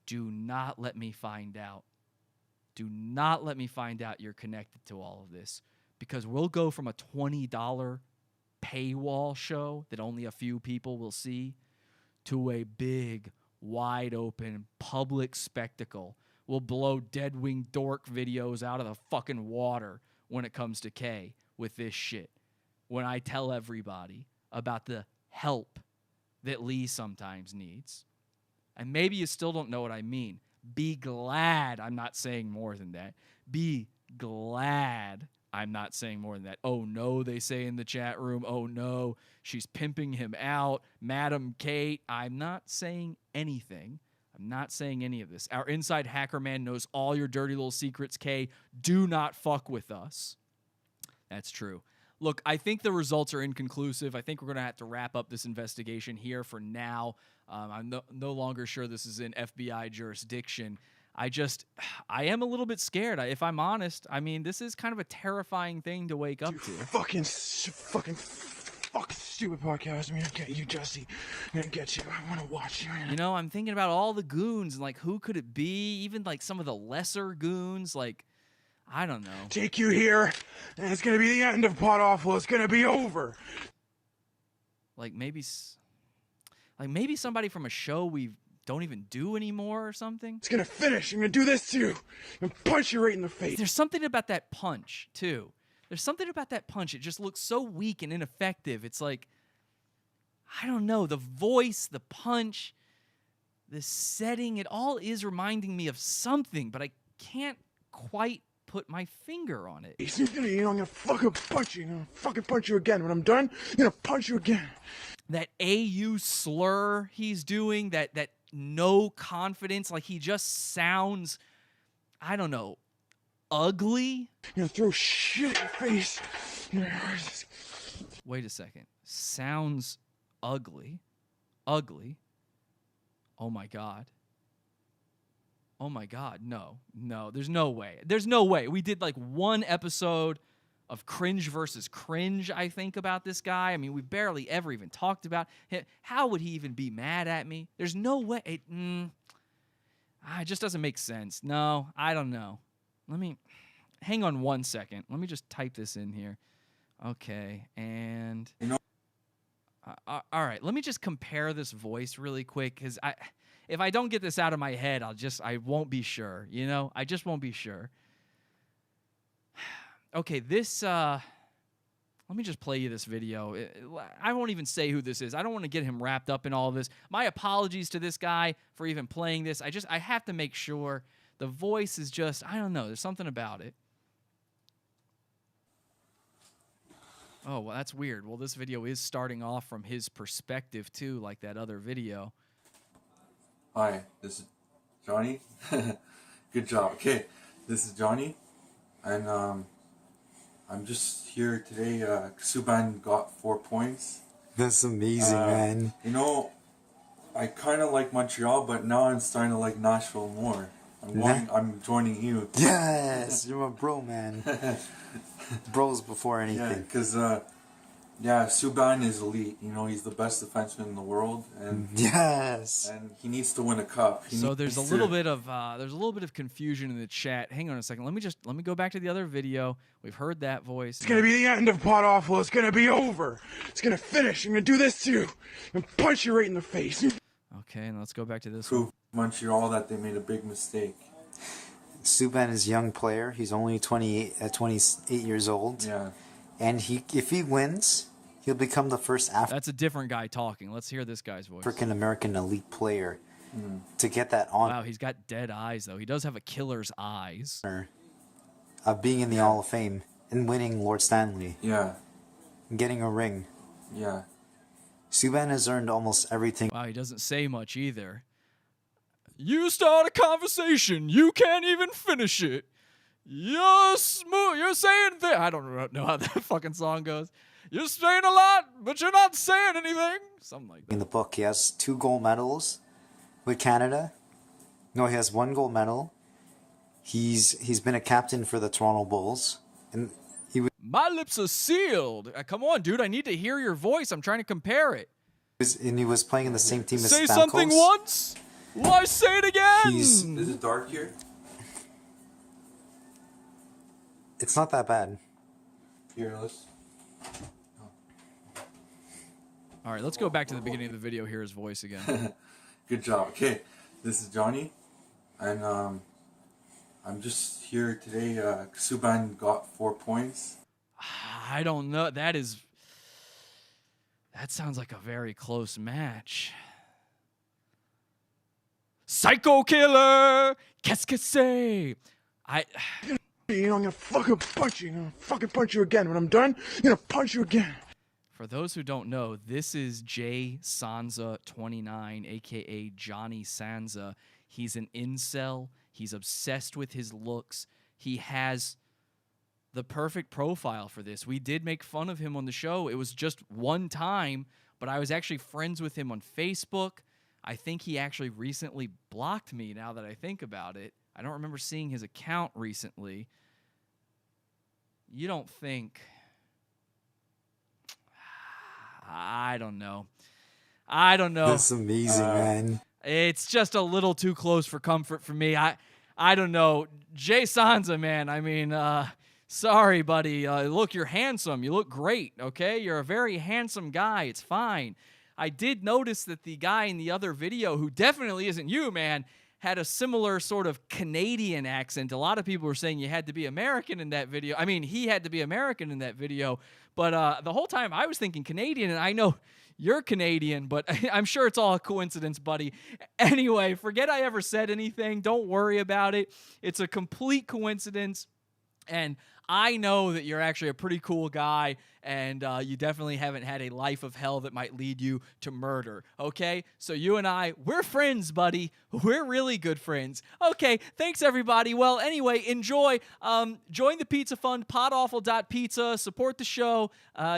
Do not let me find out. Do not let me find out you're connected to all of this, because we'll go from a $20 paywall show that only a few people will see to a big, wide open public spectacle. We'll blow Dead Wing Dork videos out of the fucking water when it comes to Kay with this shit. When I tell everybody about the help that Lee sometimes needs. And maybe you still don't know what I mean. Be glad I'm not saying more than that. Be glad I'm not saying more than that. Oh no, they say in the chat room. Oh no, she's pimping him out. Madam Kate, I'm not saying anything. I'm not saying any of this. Our inside hacker man knows all your dirty little secrets, Kay. Do not fuck with us. That's true. Look, I think the results are inconclusive. I think we're going to have to wrap up this investigation here for now. I'm no longer sure this is in FBI jurisdiction. I am a little bit scared. If I'm honest, I mean, this is kind of a terrifying thing to wake up to. Fucking stupid podcast. I'm gonna get you, Jesse. I'm gonna get you. I want to watch you. You know, I'm thinking about all the goons and like who could it be? Even like some of the lesser goons, like I don't know. Take you here, and it's gonna be the end of Pod Awful. It's gonna be over. Like maybe somebody from a show we don't even do anymore or something. It's gonna finish. I'm gonna do this to you. I'm gonna punch you right in the face. There's something about that punch too. There's something about that punch. It just looks so weak and ineffective. It's like, I don't know, the voice, the punch, the setting, it all is reminding me of something, but I can't quite put my finger on it. I'm gonna fucking punch you. I'm gonna fucking punch you again. When I'm done, I'm gonna punch you again. That AU slur he's doing, that no confidence, like he just sounds, I don't know, ugly. You're gonna throw shit in your face. Wait a second. Sounds ugly. Ugly. Oh my God. Oh my God. No. There's no way. There's no way. We did like one episode of Cringe versus Cringe, I think, about this guy. I mean, we barely ever even talked about him. How would he even be mad at me? There's no way. It just doesn't make sense. No, I don't know. Hang on one second. Let me just type this in here. Okay, and all right, let me just compare this voice really quick, because if I don't get this out of my head, I won't be sure, you know? I just won't be sure. Okay, this, let me just play you this video. I won't even say who this is. I don't want to get him wrapped up in all of this. My apologies to this guy for even playing this. I have to make sure. The voice is just, I don't know, there's something about it. Oh, well, that's weird. Well, this video is starting off from his perspective, too, like that other video. Hi, this is Johnny. Good job. Okay, this is Johnny. And I'm just here today. Subban got 4 points. That's amazing, man. You know, I kind of like Montreal, but now I'm starting to like Nashville more. I'm joining you. Yes, you're my bro, man. Bros before anything. Yeah, because Subban is elite. You know, he's the best defenseman in the world, and yes, and he needs to win a cup. So there's a little bit of confusion in the chat. Hang on a second. Let me go back to the other video. We've heard that voice. It's gonna be the end of Pod Awful. It's gonna be over. It's gonna finish. I'm gonna do this to you and punch you right in the face. Okay, and let's go back to this one. Montreal that they made a big mistake. Subban is a young player. He's only 28 years old. Yeah. And if he wins, he'll become the first That's a different guy talking. Let's hear this guy's voice. African American elite player to get that honor. Wow, he's got dead eyes though. He does have a killer's eyes. Of being in the Hall of Fame and winning Lord Stanley. Yeah. And getting a ring. Yeah. Subban has earned almost everything. Wow, he doesn't say much either. You start a conversation, you can't even finish it. You're smooth. You're saying things. I don't know how that fucking song goes. You're saying a lot, but you're not saying anything. Something like that. In the book, he has 2 gold medals with Canada. No, he has 1 gold medal. He's been a captain for the Toronto Bulls, and my lips are sealed. Come on, dude. I need to hear your voice. I'm trying to compare it. He was playing in the same team as Say Stamkos. something once. Why say it again? Is it dark here? It's not that bad. Here, let's. All right, let's go back to the beginning of the video. Hear his voice again. Good job. Okay, this is Johnny, and I'm just here today. Subban got 4 points. I don't know. That sounds like a very close match. Psycho killer! Qu'est-ce que c'est? You know, I'm gonna fucking punch you. I'm gonna fucking punch you again. When I'm done, I'm gonna punch you again. For those who don't know, this is Jay Sansa 29, a.k.a. Johnny Sansa. He's an incel. He's obsessed with his looks. He has the perfect profile for this. We did make fun of him on the show. It was just one time, but I was actually friends with him on Facebook. I think he actually recently blocked me now that I think about it. I don't remember seeing his account recently. You don't think... I don't know. That's amazing, man. It's just a little too close for comfort for me. I don't know. Jay Sansa, man, I mean, sorry, buddy. Look, you're handsome. You look great, okay? You're a very handsome guy. It's fine. I did notice that the guy in the other video, who definitely isn't you, man, had a similar sort of Canadian accent. A lot of people were saying you had to be American in that video. I mean, he had to be American in that video. But the whole time I was thinking Canadian, and I know you're Canadian, but I'm sure it's all a coincidence, buddy. Anyway, forget I ever said anything. Don't worry about it. It's a complete coincidence. And I know that you're actually a pretty cool guy, and you definitely haven't had a life of hell that might lead you to murder, okay? So you and I, we're friends, buddy. We're really good friends. Okay, thanks, everybody. Well, anyway, enjoy. Join the Pizza Fund, podawful.pizza. Support the show.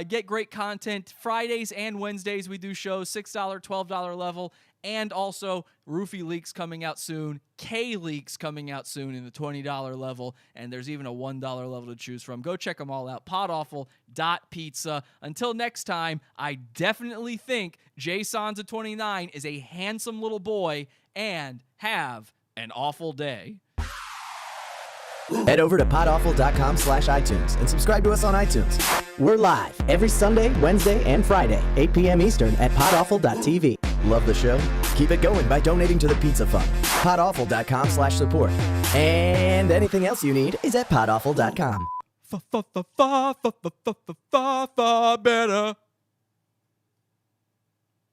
Get great content. Fridays and Wednesdays we do shows, $6, $12 level. And also, Ruphio Leaks coming out soon, K-Leaks coming out soon in the $20 level, and there's even a $1 level to choose from. Go check them all out, podawful.pizza. Until next time, I definitely think Jay Sansa 29 is a handsome little boy, and have an awful day. Head over to podawful.com/iTunes and subscribe to us on iTunes. We're live every Sunday, Wednesday, and Friday, 8 p.m. Eastern at podawful.tv. Love the show? Keep it going by donating to the Pizza Fund. podawful.com/support. And anything else you need is at podawful.com. Better.